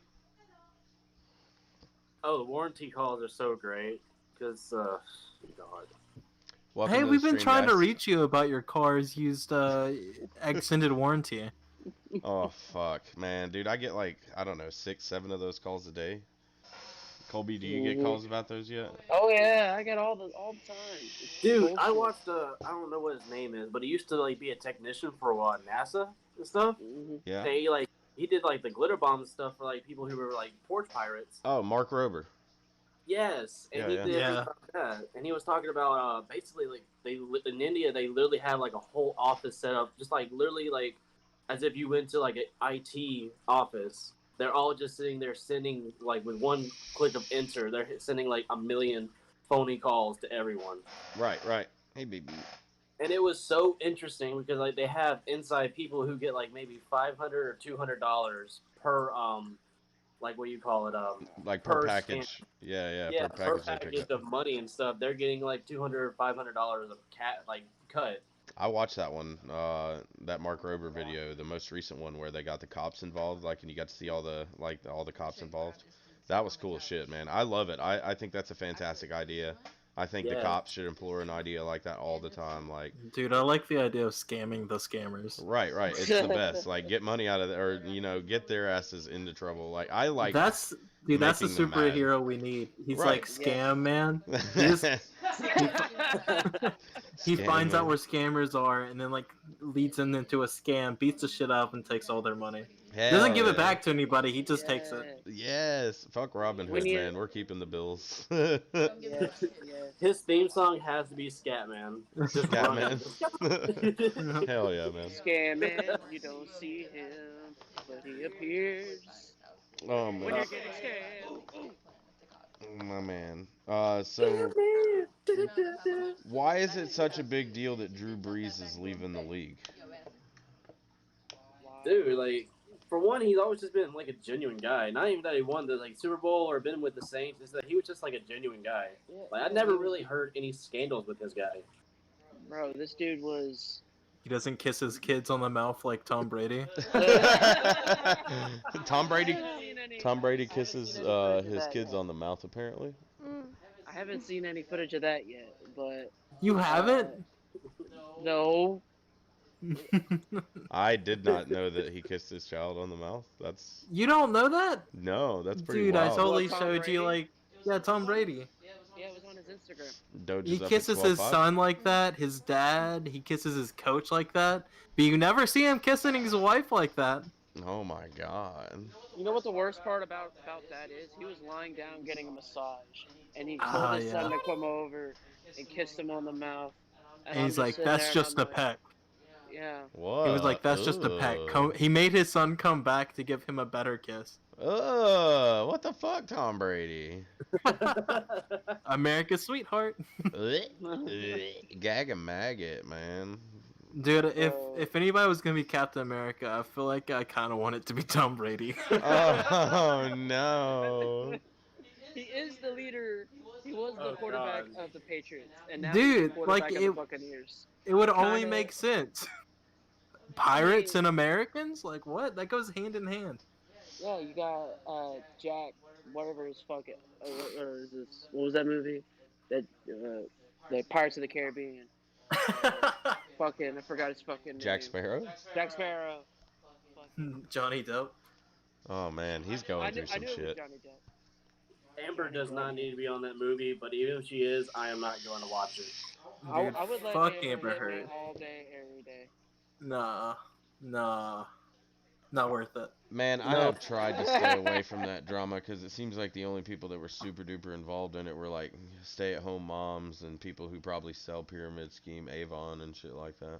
Speaker 3: Oh, the warranty calls are so great because God.
Speaker 2: Welcome
Speaker 1: Hey,
Speaker 2: to the
Speaker 1: we've been
Speaker 2: stream,
Speaker 1: trying to
Speaker 2: guys.
Speaker 1: reach you about your car's used extended warranty.
Speaker 2: Oh, fuck. Man, dude, I get I don't know, 6, 7 of those calls a day. Colby, do you get calls about those yet?
Speaker 4: Oh yeah, I get all the time. It's
Speaker 3: Dude,
Speaker 4: bullshit.
Speaker 3: I watched I don't know what his name is, but he used to be a technician for NASA and stuff.
Speaker 4: Mhm.
Speaker 2: Yeah.
Speaker 3: He did the glitter bomb stuff for people who were porch pirates.
Speaker 2: Oh, Mark Rober.
Speaker 3: Yes, and he
Speaker 2: Yeah,
Speaker 3: did
Speaker 1: yeah.
Speaker 3: that. And he was talking about basically they in India they literally have a whole office set up just literally as if you went to an IT office. They're all just sitting there sending with one click of enter, they're sending a million phony calls to everyone.
Speaker 2: Right. Hey, baby.
Speaker 3: And it was so interesting because they have inside people who get maybe $500 or $200 per what you call it
Speaker 2: Per
Speaker 3: per
Speaker 2: package. Yeah,
Speaker 3: yeah
Speaker 2: per
Speaker 3: per
Speaker 2: package they pick
Speaker 3: package
Speaker 2: up.
Speaker 3: of money and stuff. They're getting $200 or $500 of cut.
Speaker 2: I watched that one, that Mark Rober video, the most recent one where they got the cops involved, and you got to see all the cops involved. That was cool as shit, man. I love it. I think that's a fantastic idea. I think the
Speaker 3: Yeah.
Speaker 2: cops should employ an idea like that all the time.
Speaker 1: Dude, I like the idea of scamming the scammers.
Speaker 2: Right. It's the best. Get money out of it, or get their asses into trouble. I like.
Speaker 1: That's the
Speaker 2: making them mad.
Speaker 1: superhero we need. He's
Speaker 2: Right.
Speaker 1: like scam man. He
Speaker 2: Scam
Speaker 1: finds out
Speaker 2: man.
Speaker 1: where scammers are and then leads them into a scam, beats the shit out of them, and takes all their money. Doesn't
Speaker 2: Hell
Speaker 1: give it
Speaker 2: yeah.
Speaker 1: back to anybody. He just takes it.
Speaker 2: Yes, fuck Robin
Speaker 4: We
Speaker 2: Hood,
Speaker 4: need-
Speaker 2: man. We're keeping the bills.
Speaker 5: Don't give
Speaker 4: Yes,
Speaker 5: us shit.
Speaker 4: yes.
Speaker 3: His theme song has to be Scatman. Just running.
Speaker 2: Scatman. Hell yeah, man.
Speaker 4: Scamming, you don't see him, but he appears
Speaker 2: Oh
Speaker 4: when
Speaker 2: man,
Speaker 4: you're getting scammed. Ooh.
Speaker 2: my man. So why is it such a big deal that Drew Brees is leaving the league?
Speaker 4: Wow.
Speaker 3: Dude, like, for one, he's always just been like a genuine guy. Not even that he won the like Super Bowl or been with the Saints. It's that he was just like a genuine guy.
Speaker 4: Yeah,
Speaker 3: Like, I never really heard any scandals with this guy.
Speaker 4: Bro, this dude was.
Speaker 1: He doesn't kiss his kids on the mouth like Tom Brady.
Speaker 2: Tom Brady.
Speaker 4: I haven't seen any-
Speaker 2: Tom Brady
Speaker 4: I haven't
Speaker 2: kisses
Speaker 4: seen any footage of
Speaker 2: his
Speaker 4: that
Speaker 2: kids
Speaker 4: yet.
Speaker 2: on the mouth, apparently.
Speaker 4: I haven't seen any footage of that yet, but
Speaker 1: You haven't?
Speaker 4: no.
Speaker 2: I did not know that he kissed his child on the mouth. That's
Speaker 1: You don't know that?
Speaker 2: no, that's pretty
Speaker 1: Dude, I
Speaker 2: wild.
Speaker 1: totally
Speaker 4: What, Tom
Speaker 1: showed you
Speaker 4: Brady?
Speaker 1: Tom Brady.
Speaker 4: Yeah, it was on his Instagram.
Speaker 2: Doge
Speaker 1: He
Speaker 2: is up at
Speaker 1: kisses his
Speaker 2: 12.5.
Speaker 1: son like that, his dad, he kisses his coach like that, but you never see him kissing his wife like that.
Speaker 2: Oh my god.
Speaker 4: You know what the worst part about that is? He was lying down getting a massage, and he told
Speaker 1: Ah,
Speaker 4: his
Speaker 1: yeah.
Speaker 4: son to come over and kissed him on the mouth.
Speaker 1: And
Speaker 4: I'm
Speaker 1: he's
Speaker 4: just
Speaker 1: like,
Speaker 4: sitting there
Speaker 1: that's
Speaker 4: and
Speaker 1: just
Speaker 4: I'm
Speaker 1: a
Speaker 4: like,
Speaker 1: peck.
Speaker 4: Yeah.
Speaker 2: What?
Speaker 1: He was like, that's just a peck. He made his son come back to give him a better kiss.
Speaker 2: What the fuck, Tom Brady?
Speaker 1: America's sweetheart.
Speaker 2: Gag a maggot, man.
Speaker 1: Dude,
Speaker 4: Bro.
Speaker 1: if anybody was gonna be Captain America, I feel like I kind of want it to be Tom Brady.
Speaker 2: Oh no.
Speaker 4: He is the leader. He was the
Speaker 3: Oh,
Speaker 4: quarterback
Speaker 3: God.
Speaker 4: of the Patriots, and now
Speaker 1: Dude,
Speaker 4: he's the quarterback
Speaker 1: like,
Speaker 4: of the Buccaneers.
Speaker 1: It would only
Speaker 4: Kinda-
Speaker 1: make sense. Pirates
Speaker 4: I mean-
Speaker 1: and Americans? Like, what? That goes hand in hand.
Speaker 4: Yeah, you got Jack, whatever his fucking, or is this? What was that movie? That the Pirates of the Caribbean. Fucking, I forgot his fucking
Speaker 2: Jack
Speaker 4: name.
Speaker 2: Sparrow?
Speaker 4: Jack Sparrow. Fucking.
Speaker 1: Johnny Depp.
Speaker 2: Oh man, he's going through
Speaker 4: I
Speaker 2: some
Speaker 4: knew it was
Speaker 2: shit.
Speaker 4: Johnny Depp.
Speaker 3: Amber does not need to be on that movie, but even if she is, I am not going to watch it.
Speaker 1: Dude,
Speaker 4: I would let
Speaker 1: fuck
Speaker 4: Amber
Speaker 1: Amber
Speaker 4: hit me
Speaker 1: Heard.
Speaker 4: all day, every day.
Speaker 1: Nah. Not worth it.
Speaker 2: Man, I
Speaker 1: No.
Speaker 2: have tried to stay away from that drama because it seems like the only people that were super duper involved in it were like stay-at-home moms and people who probably sell Pyramid Scheme, Avon, and shit like that.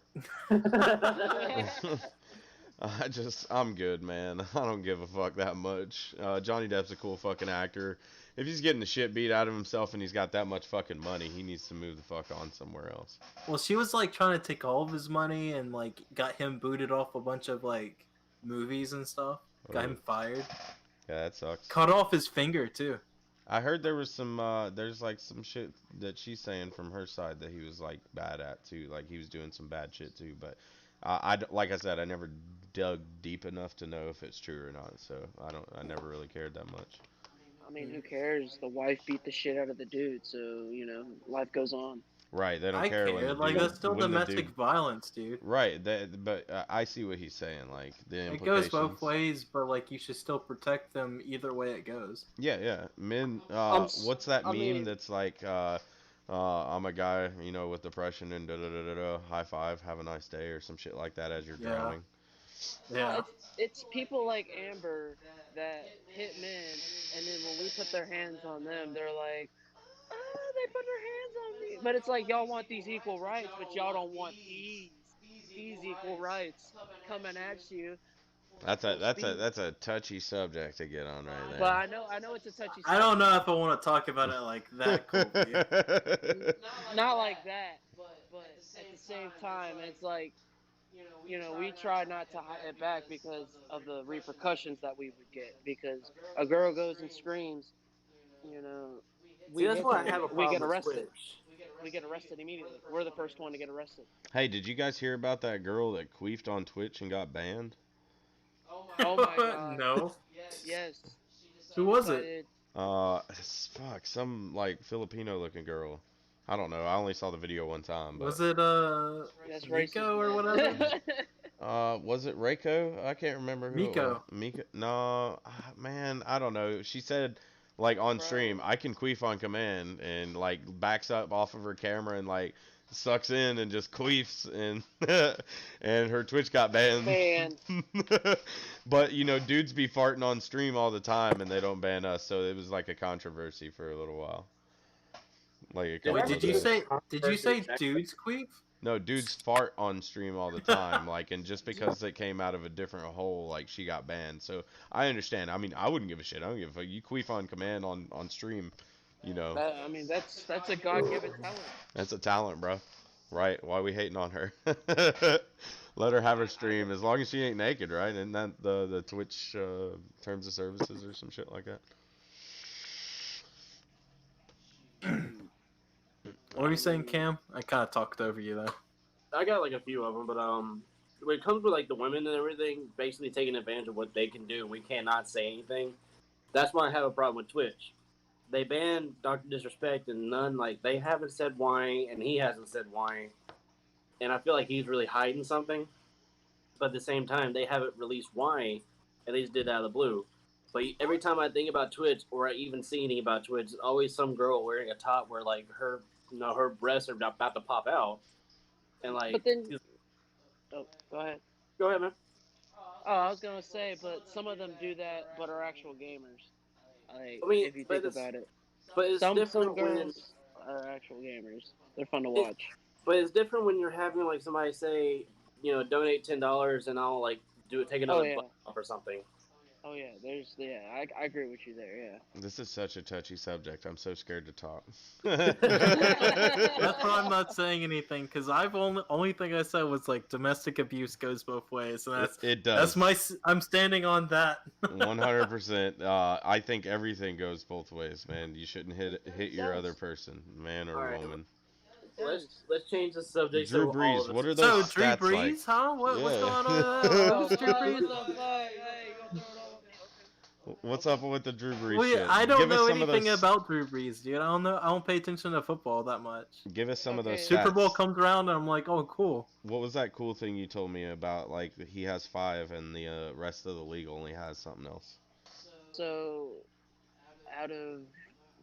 Speaker 2: I'm good, man. I don't give a fuck that much. Johnny Depp's a cool fucking actor. If he's getting the shit beat out of himself and he's got that much fucking money, he needs to move the fuck on somewhere else.
Speaker 1: Well, she was like trying to take all of his money and like got him booted off a bunch of like movies and stuff. Got him fired.
Speaker 2: Yeah, that sucks.
Speaker 1: Cut off his finger too.
Speaker 2: I heard there was some, there's like some shit that she's saying from her side that he was like bad at too. Like he was doing some bad shit too. But like I said, I never dug deep enough to know if it's true or not. So I never really cared that much.
Speaker 4: I mean, who cares? The wife beat the shit out of the dude, so you know, life goes on.
Speaker 2: Right, they don't
Speaker 1: I
Speaker 2: care
Speaker 1: care.
Speaker 2: when the
Speaker 1: Like
Speaker 2: dude,
Speaker 1: that's still
Speaker 2: when the
Speaker 1: domestic
Speaker 2: dude-
Speaker 1: violence, dude.
Speaker 2: Right, but I see what he's saying. Like the
Speaker 1: It
Speaker 2: implications.
Speaker 1: goes both ways, but like you should still protect them either way it goes.
Speaker 2: Yeah. Men. What's that
Speaker 4: I
Speaker 2: meme
Speaker 4: mean-
Speaker 2: that's like? I'm a guy, you know, with depression and da da da da da. High five, have a nice day, or some shit like that as you're
Speaker 1: Yeah.
Speaker 2: drowning.
Speaker 1: Yeah.
Speaker 4: It's people like Amber that hit men, and then when we put their hands on them, they're like, they put their hands on me. But it's like y'all want these equal rights, but y'all don't want these equal rights coming at you.
Speaker 2: That's a touchy subject to get on right there.
Speaker 4: But I know it's a touchy.
Speaker 1: I don't know if I want to talk about it like that coldly.
Speaker 4: Not like that, but at the same time, it's like, you know, we try not to hide it back because of the repercussions that we would get. Because a girl goes and screams, you know,
Speaker 3: See, that's why I have a
Speaker 4: we
Speaker 3: problem
Speaker 4: get
Speaker 3: with
Speaker 4: arrested.
Speaker 3: Twitch.
Speaker 4: We get arrested immediately. We're the first one to get arrested.
Speaker 2: Hey, did you guys hear about that girl that queefed on Twitch and got banned?
Speaker 4: Oh my god.
Speaker 1: No.
Speaker 4: Yes.
Speaker 1: Who was it?
Speaker 2: Fuck, some like Filipino-looking girl. I don't know. I only saw the video one time. But,
Speaker 1: Was it
Speaker 4: That's
Speaker 1: Miko or
Speaker 4: racist.
Speaker 1: whatever?
Speaker 2: was it Reiko? I can't remember who.
Speaker 1: Miko.
Speaker 2: It was. Miko. No, man, I don't know. She said like on
Speaker 4: Bro.
Speaker 2: stream, I can queef on command, and like backs up off of her camera and like sucks in and just queefs, and and her Twitch got banned. But you know, dudes be farting on stream all the time, and they don't ban us, so it was like a controversy for a little while, like a couple
Speaker 1: Wait,
Speaker 2: of
Speaker 1: did you
Speaker 2: days.
Speaker 1: say dudes queef?
Speaker 2: No, dudes fart on stream all the time, like, and just because it came out of a different hole, like, she got banned. So I understand. I mean, I wouldn't give a shit. I don't give a fuck. You queef on command on stream, you know.
Speaker 4: I mean, that's a God-given talent.
Speaker 2: That's a talent, bro. Right? Why we hating on her? Let her have her stream as long as she ain't naked, right? Isn't that the Twitch terms of services or some shit like that?
Speaker 1: What were you saying, Cam? I kind of talked over you there.
Speaker 3: I got like a few of them, but when it comes with like the women and everything, basically taking advantage of what they can do, we cannot say anything. That's why I have a problem with Twitch. They banned Dr. Disrespect, and none, like, they haven't said why, and he hasn't said why. And I feel like he's really hiding something. But at the same time, they haven't released why, and they just did it out of the blue. But every time I think about Twitch, or I even see anything about Twitch, it's always some girl wearing a top where, like, her, her breasts are about to pop out. And, like...
Speaker 4: But then... Oh, go ahead.
Speaker 3: Go ahead, man.
Speaker 4: Oh, I was gonna say, but some of them do that, but are actual gamers. Like,
Speaker 3: I mean,
Speaker 4: if you think about it,
Speaker 3: but it's
Speaker 4: some
Speaker 3: different
Speaker 4: girls
Speaker 3: when
Speaker 4: are actual gamers. They're fun to watch.
Speaker 3: But it's different when you're having like somebody say, donate $10 and I'll like take another button off or something.
Speaker 4: Oh yeah, I agree with you there. Yeah.
Speaker 2: This is such a touchy subject. I'm so scared to talk.
Speaker 1: That's why I'm not saying anything, because only thing I said was like domestic abuse goes both ways, and
Speaker 2: it does.
Speaker 1: I'm standing on that.
Speaker 2: 100%. I think everything goes both ways, man. You shouldn't hit your other person, man or woman.
Speaker 3: Let's change the subject.
Speaker 2: Drew Brees, what are those stats
Speaker 1: Drew Brees,
Speaker 2: like?
Speaker 1: huh? What's going on? Who's Drew Brees?
Speaker 2: What's up with the Drew Brees shit?
Speaker 1: I don't know anything about Drew Brees, dude. I don't know. I don't pay attention to football that much.
Speaker 2: Give us some of those stats.
Speaker 1: Super Bowl comes around and I'm like, oh, cool.
Speaker 2: What was that cool thing you told me about? Like, he has 5 and the rest of the league only has something else.
Speaker 4: So, out of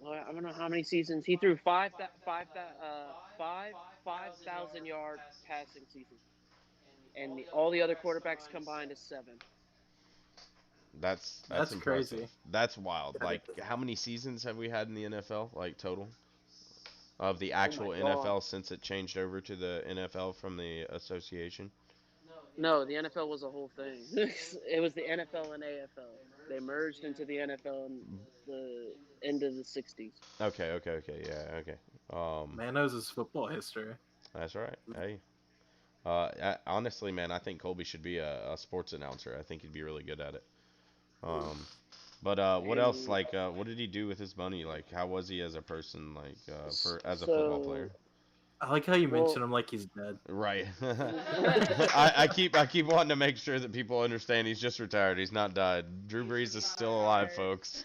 Speaker 4: I don't know how many seasons he threw 5,000 yard passing seasons, and all the other quarterbacks combined is 7.
Speaker 2: That's impressive.
Speaker 1: Crazy.
Speaker 2: That's wild. Like, how many seasons have we had in the NFL, like, total? Of the actual NFL since it changed over to the NFL from the association?
Speaker 4: No, the NFL was a whole thing. It was the NFL and AFL. They merged into the NFL in the end of the 60s.
Speaker 2: Okay, yeah, okay.
Speaker 1: Man knows his football history.
Speaker 2: That's right. Hey. Honestly, man, I think Colby should be a sports announcer. I think he'd be really good at it. But what else? Like, what did he do with his money? Like, how was he as a person? Like, as a football player?
Speaker 1: I like how you mention him like he's dead.
Speaker 2: Right. I keep wanting to make sure that people understand he's just retired. He's not died. Drew Brees is still alive, folks.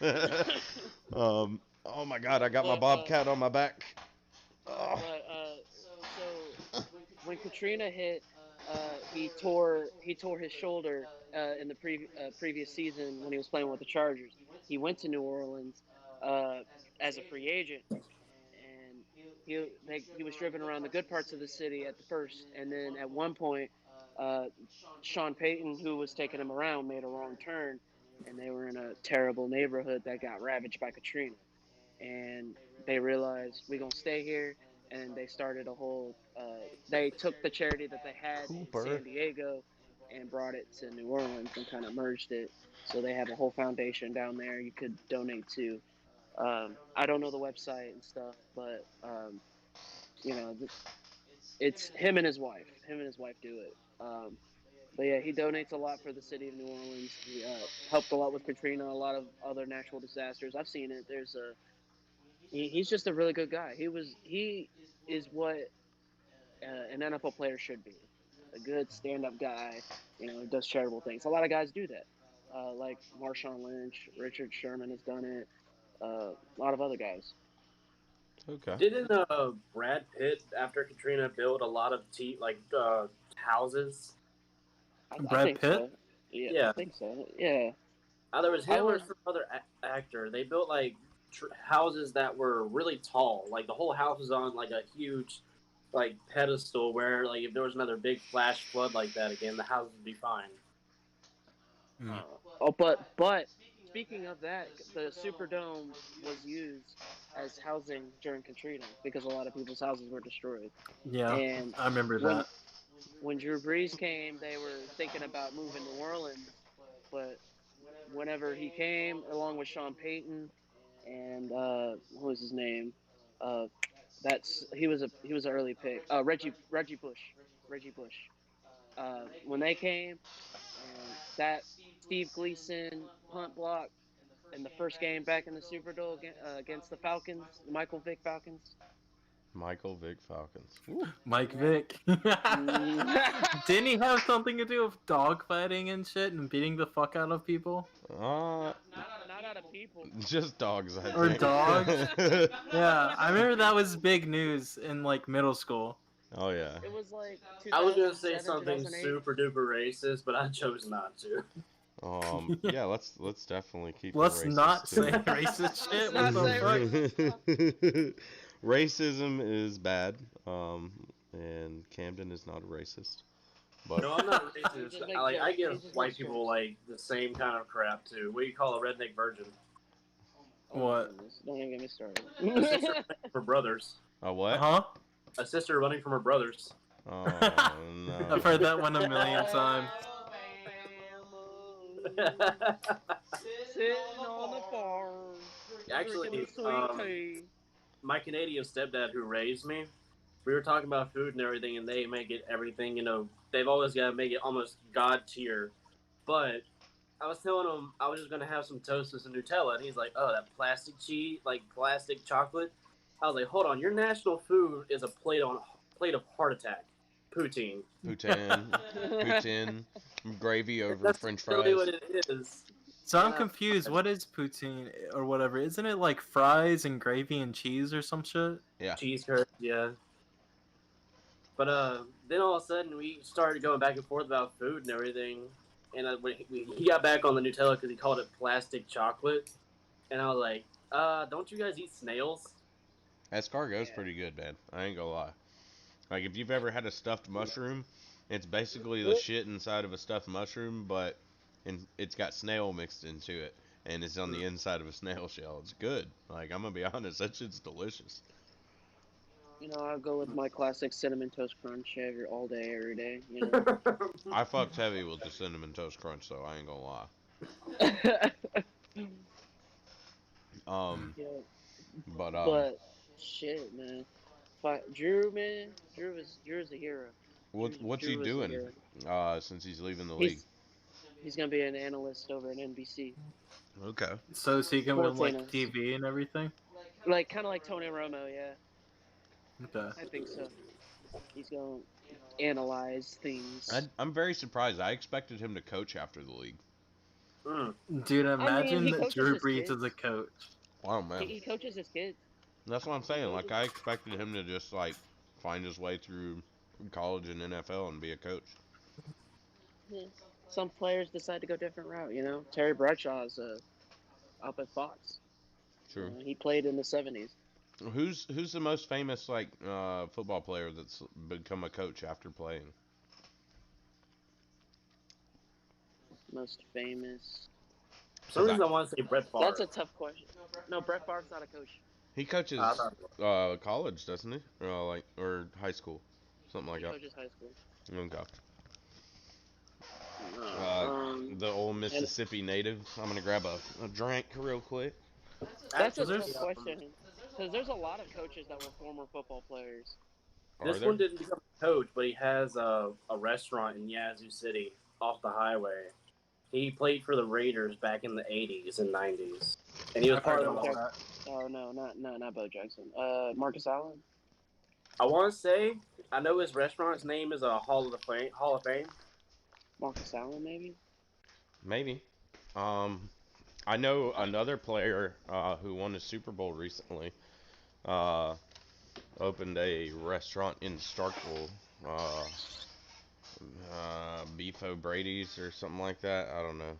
Speaker 2: Oh my God, I got my bobcat on my back.
Speaker 4: So when Katrina hit, he tore his shoulder in the previous season when he was playing with the Chargers. He went to New Orleans as a free agent, and he was driven around the good parts of the city at the first, and then at one point, Sean Payton, who was taking him around, made a wrong turn, and they were in a terrible neighborhood that got ravaged by Katrina, and they realized we're gonna stay here. And they started a whole. They took the charity that they had in San Diego and brought it to New Orleans and kind of merged it. So they have a whole foundation down there you could donate to. I don't know the website and stuff, but it's him and his wife. Him and his wife do it. But yeah, he donates a lot for the city of New Orleans. He helped a lot with Katrina, a lot of other natural disasters. I've seen it. He's just a really good guy. He is what an NFL player should be. A good stand-up guy, who does charitable things. A lot of guys do that. Like Marshawn Lynch, Richard Sherman has done it. A lot of other guys.
Speaker 2: Okay.
Speaker 3: Didn't Brad Pitt, after Katrina, build a lot of houses?
Speaker 1: Brad Pitt?
Speaker 4: So. Yeah, I think so. Yeah.
Speaker 3: There was him or some other actor. They built like houses that were really tall. Like the whole house was on like a huge like pedestal where like if there was another big flash flood like that again, the house would be fine.
Speaker 4: But speaking of that, the Superdome was used as housing during Katrina because a lot of people's houses were destroyed.
Speaker 1: Yeah,
Speaker 4: And
Speaker 1: I remember
Speaker 4: when
Speaker 1: that.
Speaker 4: when Drew Brees came, they were thinking about moving to New Orleans, but whenever he came, along with Sean Payton and what was his name? Uh, he was an early pick. Reggie Bush. When they came, that Steve Gleason punt block in the first game back in the Superdome against the Falcons, the Michael Vick Falcons.
Speaker 2: Michael Vick Falcons. Woo.
Speaker 1: Mike
Speaker 4: Yeah.
Speaker 1: Vick.
Speaker 4: Mm.
Speaker 1: Didn't he have something to do with dog fighting and shit and beating the fuck out of people?
Speaker 2: Uh,
Speaker 4: Not out of people.
Speaker 2: just dogs, I
Speaker 1: Or
Speaker 2: think.
Speaker 1: dogs? Yeah, I remember that was big news in like middle school.
Speaker 2: Oh yeah.
Speaker 4: It was like
Speaker 3: I was gonna say
Speaker 4: 2007,
Speaker 3: something
Speaker 4: 2008.
Speaker 3: super duper racist, but I chose not to.
Speaker 2: Yeah, let's definitely keep
Speaker 1: Let's
Speaker 2: it racist
Speaker 1: not
Speaker 2: too.
Speaker 1: say racist shit.
Speaker 4: Let's
Speaker 1: What
Speaker 4: not
Speaker 1: the
Speaker 4: say
Speaker 1: fuck?
Speaker 2: Racism is bad. And Camden is not a racist. But
Speaker 3: No, I'm not racist.
Speaker 4: Just make
Speaker 3: I
Speaker 4: jokes.
Speaker 3: give
Speaker 4: He just
Speaker 3: white
Speaker 4: makes
Speaker 3: people
Speaker 4: jokes.
Speaker 3: like the same kind of crap too. What do you call a redneck virgin?
Speaker 4: Oh,
Speaker 1: What?
Speaker 4: goodness. Don't even get me started.
Speaker 3: A sister running from her brothers.
Speaker 2: a what?
Speaker 1: Huh?
Speaker 3: A sister running from her brothers.
Speaker 2: Oh no.
Speaker 1: I've heard that one a million times.
Speaker 4: Sitting on the farm.
Speaker 3: Actually,
Speaker 4: drinking the sweet tea.
Speaker 3: my Canadian stepdad who raised me, we were talking about food and everything, and they make it everything. You know, they've always got to make it almost god tier. But I was telling him I was just gonna have some toast with some Nutella, and he's like, "Oh, that plastic cheese, like plastic chocolate." I was like, "Hold on, your national food is a plate of heart attack, poutine."
Speaker 2: Poutine, gravy over
Speaker 3: That's
Speaker 2: French
Speaker 3: really
Speaker 2: fries.
Speaker 3: what it is.
Speaker 1: So I'm
Speaker 3: Yeah.
Speaker 1: confused. What is poutine or whatever? Isn't it like fries and gravy and cheese or some shit?
Speaker 2: Yeah.
Speaker 3: Cheese curds, yeah. But then all of a sudden we started going back and forth about food and everything, and he got back on the Nutella because he called it plastic chocolate, and I was like, don't you guys eat snails?
Speaker 2: Escargot's pretty good, man. I ain't gonna lie. Like if you've ever had a stuffed mushroom, it's basically the shit inside of a stuffed mushroom, but it's got snail mixed into it, and it's on the inside of a snail shell. It's good. Like I'm gonna be honest, that shit's delicious.
Speaker 4: You know, I'll go with my classic cinnamon toast crunch all day, every day. You know.
Speaker 2: I fucked heavy with the cinnamon toast crunch, though. I ain't gonna lie.
Speaker 4: Yeah,
Speaker 2: But
Speaker 4: but shit, man. Drew, man, Drew's a hero.
Speaker 2: what's he
Speaker 4: Drew is a
Speaker 2: doing?
Speaker 4: hero.
Speaker 2: Since he's leaving the league.
Speaker 4: He's gonna be an analyst over at NBC.
Speaker 2: Okay.
Speaker 1: So is he going to
Speaker 4: Sports
Speaker 1: like
Speaker 4: analyst.
Speaker 1: TV and everything?
Speaker 4: Like kind of like Tony Romo, yeah.
Speaker 1: Okay.
Speaker 4: I think so. He's gonna analyze things.
Speaker 2: I'm very surprised. I expected him to coach after the league.
Speaker 1: Dude, imagine
Speaker 4: he
Speaker 1: that
Speaker 4: coaches
Speaker 1: Drew
Speaker 4: his
Speaker 1: Brees
Speaker 4: kids.
Speaker 1: is a coach.
Speaker 2: Wow, man.
Speaker 4: He coaches his kids.
Speaker 2: That's what I'm saying. Like I expected him to just like find his way through college and NFL and be a coach.
Speaker 4: Yeah. Some players decide to go a different route. You know, Terry Bradshaw's up at Fox.
Speaker 2: True.
Speaker 4: He played in the '70s.
Speaker 2: Who's the most famous like football player that's become a coach after playing?
Speaker 4: Most famous.
Speaker 3: For some reason I want to say Brett Favre.
Speaker 4: That's a tough question. No, Brett Favre's not a coach.
Speaker 2: He coaches
Speaker 3: I thought-
Speaker 2: college, doesn't he? Or high school, something like
Speaker 4: He
Speaker 2: that.
Speaker 4: coaches high school.
Speaker 2: Okay.
Speaker 4: No.
Speaker 2: The old Mississippi native. I'm gonna grab a drink real quick.
Speaker 4: That's a
Speaker 3: Actually,
Speaker 4: tough question. Because there's a lot of coaches that were former football players.
Speaker 3: This one didn't become a coach, but he has a restaurant in Yazoo City off the highway. He played for the Raiders back in the 80s and 90s. And he was
Speaker 1: I've
Speaker 3: part
Speaker 1: heard
Speaker 3: of
Speaker 1: of
Speaker 3: the
Speaker 1: all that.
Speaker 4: Oh no, not Bo Jackson. Marcus Allen.
Speaker 3: I want to say, I know his restaurant's name is a Hall of Fame.
Speaker 4: Marcus Allen, maybe.
Speaker 2: Maybe. I know another player who won a Super Bowl recently. Opened a restaurant in Starkville. Beef O'Brady's or something like that. I don't know.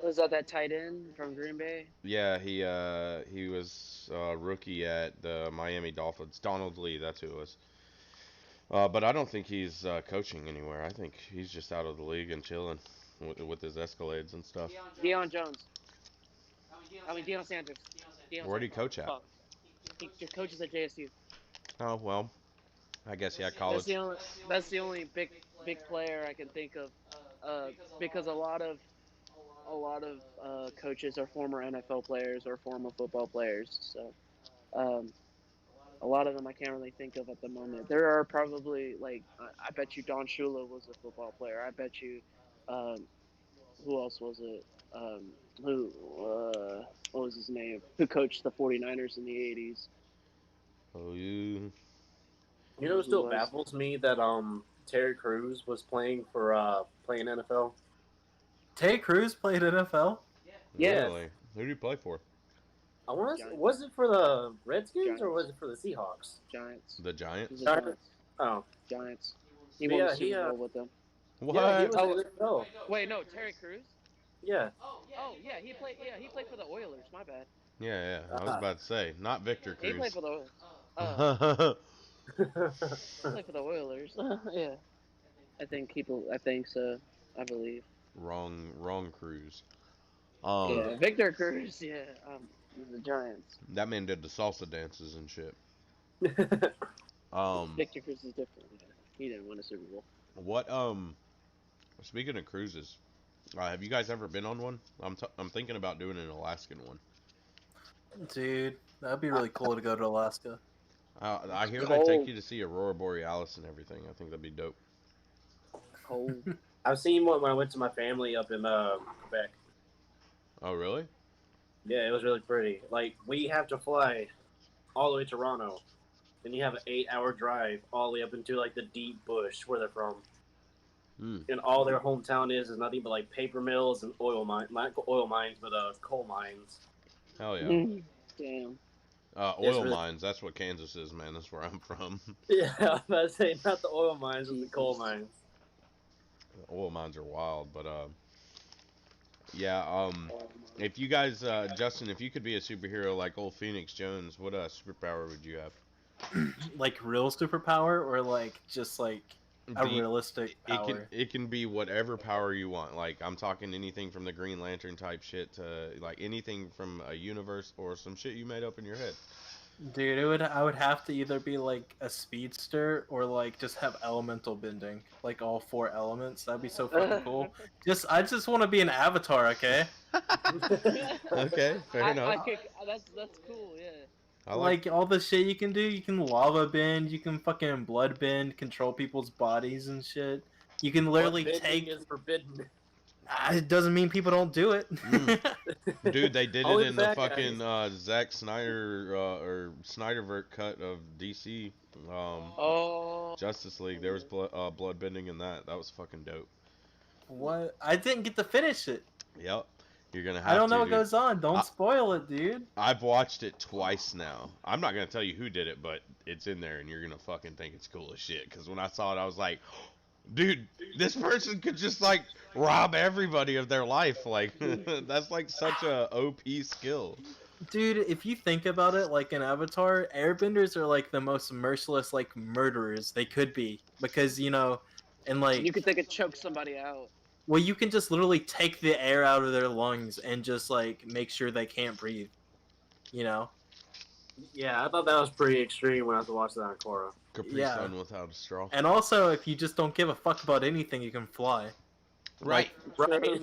Speaker 4: Was that tight end from Green Bay?
Speaker 2: Yeah, he was rookie at the Miami Dolphins. Donald Lee, that's who it was. But I don't think he's coaching anywhere. I think he's just out of the league and chilling with his Escalades and stuff.
Speaker 4: Deion Jones. I mean Deion Sanders. Deion
Speaker 2: Where'd he
Speaker 4: Sanders.
Speaker 2: coach at?
Speaker 4: Fuck. He just coaches at JSU.
Speaker 2: Oh well, I guess yeah,
Speaker 4: That's
Speaker 2: college.
Speaker 4: the only. That's the only big player I can think of. Because a lot of coaches are former NFL players or former football players. So, um, a lot of them I can't really think of at the moment. There are probably like I bet you Don Shula was a football player. I bet you, um, who else was it? Who what was his name? Who coached the 49ers in the 80s?
Speaker 2: Oh, you.
Speaker 3: You know, it
Speaker 4: Who
Speaker 3: still
Speaker 4: was?
Speaker 3: baffles me that Terry Crews was playing NFL.
Speaker 1: Terry Crews played NFL.
Speaker 4: Yeah.
Speaker 2: Really? Who did he play for?
Speaker 3: I want
Speaker 4: Giants.
Speaker 3: was it for the Redskins or
Speaker 4: Giants.
Speaker 3: was it for the Seahawks?
Speaker 4: Giants.
Speaker 2: The Giants?
Speaker 4: He's a
Speaker 3: Giants.
Speaker 4: Giants.
Speaker 3: Oh,
Speaker 4: Giants. He
Speaker 3: But
Speaker 4: won
Speaker 3: yeah,
Speaker 4: the
Speaker 3: he,
Speaker 4: Super Bowl with them.
Speaker 2: What?
Speaker 3: yeah, he was
Speaker 4: Oh.
Speaker 3: in the NFL.
Speaker 4: Wait, no, Terry Crews.
Speaker 3: Yeah.
Speaker 4: Oh yeah, he played. Yeah, he played for the Oilers. My bad.
Speaker 2: Yeah, I was about to say, not Victor
Speaker 4: He played
Speaker 2: Cruz.
Speaker 4: for the. He played for the Oilers. Yeah, I think people. I think so. I believe.
Speaker 2: wrong Cruz.
Speaker 4: Yeah, Victor Cruz. Yeah, the Giants.
Speaker 2: That man did the salsa dances and shit.
Speaker 4: Victor Cruz is different. Yeah. He didn't win a Super Bowl.
Speaker 2: What speaking of cruises, have you guys ever been on one? I'm thinking about doing an Alaskan one.
Speaker 1: Dude, that'd be really cool to go to Alaska.
Speaker 2: I hear they
Speaker 4: Cold.
Speaker 2: take you to see Aurora Borealis and everything. I think that'd be dope.
Speaker 4: Cold.
Speaker 3: I've seen one when I went to my family up in Quebec.
Speaker 2: Oh, really?
Speaker 3: Yeah, it was really pretty. Like, we have to fly all the way to Toronto. Then you have an 8-hour drive all the way up into, like, the deep bush where they're from.
Speaker 2: Mm.
Speaker 3: And all their hometown is nothing but, like, paper mills and oil mines. Not oil mines, but coal mines.
Speaker 2: Hell yeah.
Speaker 4: Damn.
Speaker 2: Oil
Speaker 3: really-
Speaker 2: mines. That's what Kansas is, man. That's where I'm from.
Speaker 3: Yeah, I was about to say, not the oil mines, but the coal mines.
Speaker 2: Oil mines are wild, but yeah. If you guys, Justin, if you could be a superhero like old Phoenix Jones, what superpower would you have?
Speaker 1: Like real superpower or like just like a
Speaker 2: Be-
Speaker 1: realistic power?
Speaker 2: It can be whatever power you want. Like I'm talking anything from the Green Lantern type shit to like anything from a universe or some shit you made up in your head.
Speaker 1: Dude, I would have to either be like a speedster or like just have elemental bending, like all 4 elements. That'd be so fucking cool. I just want to be an avatar, okay?
Speaker 2: Okay, fair enough.
Speaker 4: That's cool. Yeah.
Speaker 2: I
Speaker 1: Like all the shit you can do. You can lava bend. You can fucking blood bend. Control people's bodies and shit. You can literally
Speaker 3: What bending
Speaker 1: take.
Speaker 3: is forbidden.
Speaker 1: It doesn't mean people don't do it.
Speaker 2: Dude, they did it
Speaker 3: Only
Speaker 2: in
Speaker 3: the
Speaker 2: the
Speaker 3: bad
Speaker 2: fucking Zack Snyder or Snyderverse cut of DC
Speaker 4: Oh.
Speaker 2: Justice League. There was blood bending in that. That was fucking dope.
Speaker 1: What? I didn't get to finish it.
Speaker 2: Yep, you're gonna have
Speaker 1: I don't
Speaker 2: to,
Speaker 1: know what
Speaker 2: dude.
Speaker 1: goes on. Don't spoil it, dude.
Speaker 2: I've watched it twice now. I'm not gonna tell you who did it, but it's in there, and you're gonna fucking think it's cool as shit. Because when I saw it, I was like, dude, this person could just like rob everybody of their life. Like that's like such a OP skill.
Speaker 1: Dude, if you think about it, like in Avatar, airbenders are like the most merciless, like murderers they could be, because and like
Speaker 4: You could think it choke somebody out.
Speaker 1: well, you can just literally take the air out of their lungs and just like make sure they can't breathe.
Speaker 3: Yeah, I thought that was pretty extreme when I was watching that on Korra.
Speaker 2: Capri
Speaker 1: Yeah.
Speaker 2: Sun without a straw.
Speaker 1: And also, if you just don't give a fuck about anything, you can fly.
Speaker 2: Right.
Speaker 3: Right.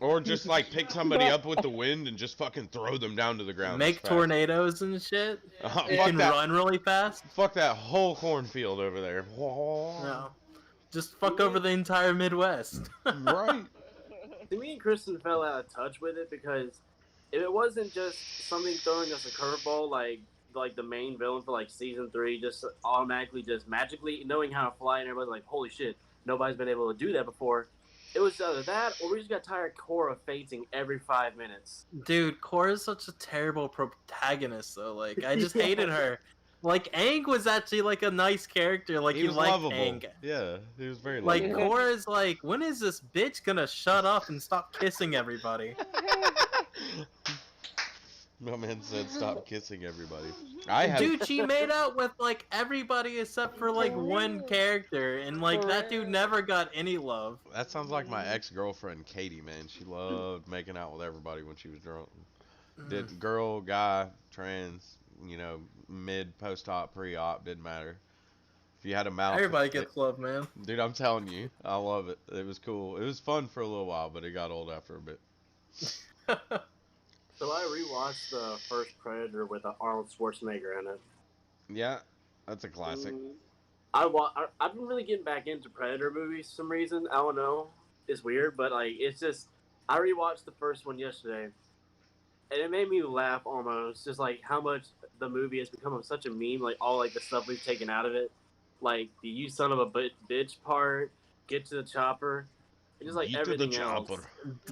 Speaker 2: Or just like pick somebody up with the wind and just fucking throw them down to the ground.
Speaker 1: Make
Speaker 2: as fast.
Speaker 1: tornadoes and shit. You
Speaker 2: Fuck
Speaker 1: can
Speaker 2: that.
Speaker 1: run really fast.
Speaker 2: Fuck that whole cornfield over there.
Speaker 1: No. Just fuck over the entire Midwest.
Speaker 2: Right.
Speaker 3: To me and Kristen fell out of touch with it because if it wasn't just something throwing us a curveball like the main villain for like season 3 just automatically just magically knowing how to fly and everybody's like, holy shit, nobody's been able to do that before. It was either that or we just got tired of Korra fainting every 5 minutes.
Speaker 1: Dude, Korra's such a terrible protagonist, though. Like, I just hated her. Like, Aang was actually, like, a nice character. Like,
Speaker 2: He
Speaker 1: you
Speaker 2: was
Speaker 1: liked
Speaker 2: lovable.
Speaker 1: Aang.
Speaker 2: Yeah, he was very
Speaker 1: Like,
Speaker 2: lovable.
Speaker 1: Korra's like, when is this bitch gonna shut up and stop kissing everybody?
Speaker 2: My man said stop kissing everybody. I have.
Speaker 1: Dude, she made out with like everybody except for like
Speaker 4: For
Speaker 1: one
Speaker 4: real.
Speaker 1: character, and like
Speaker 4: For
Speaker 1: that dude
Speaker 4: real.
Speaker 1: never got any love.
Speaker 2: That sounds like my ex-girlfriend Katie, man. She loved making out with everybody when she was drunk. Did girl, guy, trans, mid, post-op, pre-op, didn't matter. If you had a mouth,
Speaker 1: Everybody gets love, man.
Speaker 2: dude, I'm telling you, I love it. It was cool. It was fun for a little while, but it got old after a bit.
Speaker 3: So I rewatched the first Predator with Arnold Schwarzenegger in it.
Speaker 2: Yeah, that's a classic.
Speaker 3: I've been really getting back into Predator movies for some reason. I don't know. It's weird, but like it's just I rewatched the first one yesterday, and it made me laugh almost. Just like how much the movie has become such a meme. Like all like the stuff we've taken out of it, like the "you son of a bitch" part, get to the chopper, and just like
Speaker 2: Get to the
Speaker 3: everything else.
Speaker 2: chopper.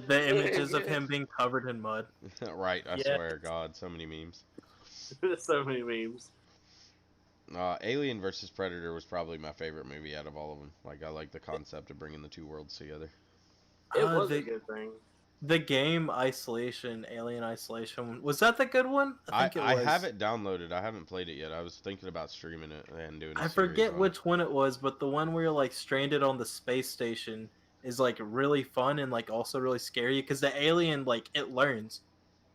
Speaker 1: The images of him being covered in mud.
Speaker 2: Right, I
Speaker 3: Yeah.
Speaker 2: swear, God, so many memes.
Speaker 3: There's so many memes.
Speaker 2: Alien versus Predator was probably my favorite movie out of all of them. Like, I like the concept of bringing the two worlds together.
Speaker 3: It was
Speaker 1: the,
Speaker 3: a good thing.
Speaker 1: the game Isolation, Alien Isolation, was that the good one?
Speaker 2: I
Speaker 1: think it was.
Speaker 2: have it downloaded. I haven't played it yet. I was thinking about streaming it and doing.
Speaker 1: I forget which one it was, but the one where you're like stranded on the space station is like really fun and like also really scary because the alien like it learns.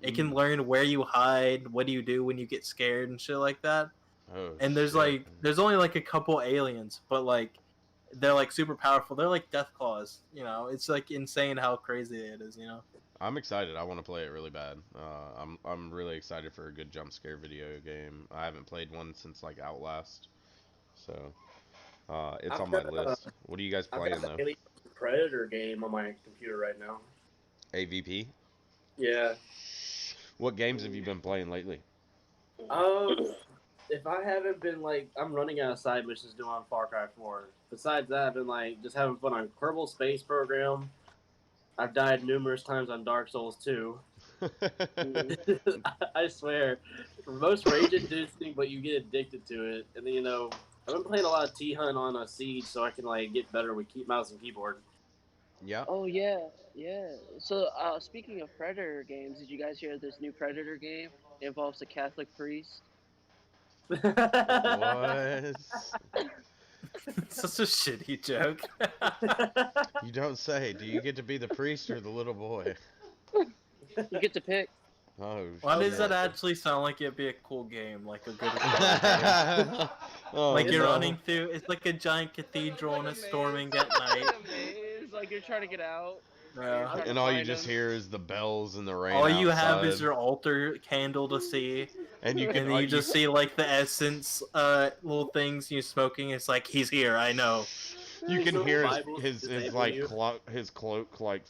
Speaker 1: It can learn where you hide, what do you do when you get scared and shit like that.
Speaker 2: Oh,
Speaker 1: And there's
Speaker 2: shit.
Speaker 1: there's only like a couple aliens, but like they're like super powerful. They're like death claws, It's like insane how crazy it is,
Speaker 2: I'm excited. I want to play it really bad. I'm really excited for a good jump scare video game. I haven't played one since like Outlast, so it's
Speaker 3: I've
Speaker 2: on my
Speaker 3: got,
Speaker 2: list. What are you guys
Speaker 3: I've
Speaker 2: playing
Speaker 3: got
Speaker 2: though?
Speaker 3: the Alien Predator game on my computer right now.
Speaker 2: AVP.
Speaker 3: Yeah.
Speaker 2: What games have you been playing lately?
Speaker 3: If I haven't been like, I'm running out of side missions doing on Far Cry 4. Besides that, I've been like just having fun on Kerbal Space Program. I've died numerous times on Dark Souls 2. I swear, most rage inducing, but you get addicted to it. And then I've been playing a lot of T-Hunt on a Siege, so I can like get better with mouse and keyboard.
Speaker 2: Yeah.
Speaker 4: Oh yeah. So speaking of Predator games, did you guys hear this new Predator game? It involves a Catholic priest.
Speaker 2: What?
Speaker 1: Such a shitty joke.
Speaker 2: You don't say. Do you get to be the priest or the little boy?
Speaker 4: You get to pick.
Speaker 2: Oh.
Speaker 1: Why does
Speaker 2: shit.
Speaker 1: that actually sound like it'd be a cool game? Like a good
Speaker 2: Oh,
Speaker 1: like you're
Speaker 2: no.
Speaker 1: running through, it's like a giant cathedral and it's storming at night.
Speaker 4: It's like you're trying to get out.
Speaker 1: Yeah.
Speaker 2: And all you just hear is the bells and the rain.
Speaker 1: All you have
Speaker 2: outside.
Speaker 1: is your altar candle to see,
Speaker 2: And you
Speaker 1: and
Speaker 2: can
Speaker 1: then you just see like the essence, little things you smoking. It's like he's here, I know.
Speaker 2: you can
Speaker 3: So
Speaker 2: hear
Speaker 3: Bible
Speaker 2: his
Speaker 3: disable
Speaker 2: like
Speaker 3: you?
Speaker 2: his cloak like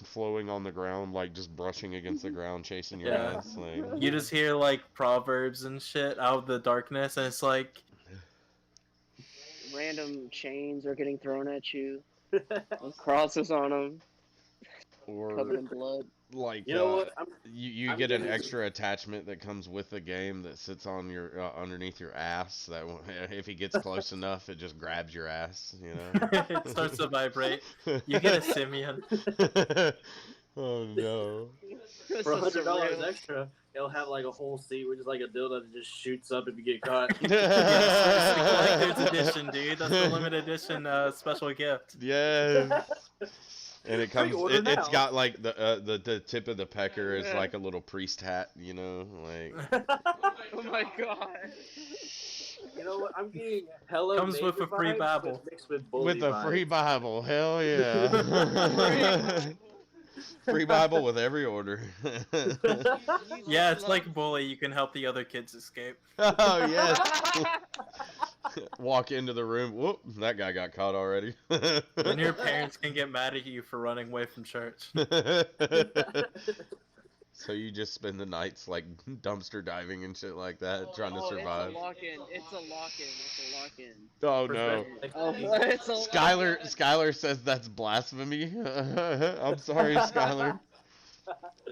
Speaker 2: flowing on the ground, like just brushing against the ground, chasing your
Speaker 1: Yeah.
Speaker 2: ass. Like,
Speaker 1: You just hear like proverbs and shit out of the darkness, and it's like,
Speaker 4: Random chains are getting thrown at you. Crosses on them, covered
Speaker 2: or
Speaker 4: in blood.
Speaker 2: like
Speaker 3: You know what?
Speaker 2: you
Speaker 3: I'm
Speaker 2: get an
Speaker 3: getting-
Speaker 2: extra attachment that comes with the game that sits on your underneath your ass. That if he gets close enough, it just grabs your ass.
Speaker 1: it starts to vibrate. You get a simian.
Speaker 2: Oh no.
Speaker 3: For
Speaker 4: So
Speaker 3: $100
Speaker 4: surreal.
Speaker 3: extra, it'll have like a whole seat with just like a dildo that just shoots up if you get caught.
Speaker 1: Yes, it's the collector's edition, dude. That's the limited edition special gift.
Speaker 2: Yes. And it comes.
Speaker 3: Pre-order now.
Speaker 2: It's got like the tip of the pecker is like a little priest hat, like.
Speaker 4: Oh my god.
Speaker 3: You know what? I'm getting hella
Speaker 1: Comes with
Speaker 3: neighbor
Speaker 1: a free
Speaker 3: vibes,
Speaker 1: Bible.
Speaker 3: but mixed with bully
Speaker 2: With a
Speaker 3: vibes.
Speaker 2: free Bible, hell yeah. Free Bible with every order.
Speaker 1: Yeah, it's like Bully. You can help the other kids escape.
Speaker 2: Oh yes. Walk into the room. Whoop! That guy got caught already.
Speaker 1: Then your parents can get mad at you for running away from church.
Speaker 2: So you just spend the nights like dumpster diving and shit like that, trying to survive.
Speaker 4: It's a lock-in. It's a lock-in. It's a lock-in.
Speaker 2: Oh no.
Speaker 4: Oh, it's a
Speaker 2: Skylar says that's blasphemy. I'm sorry, Skylar.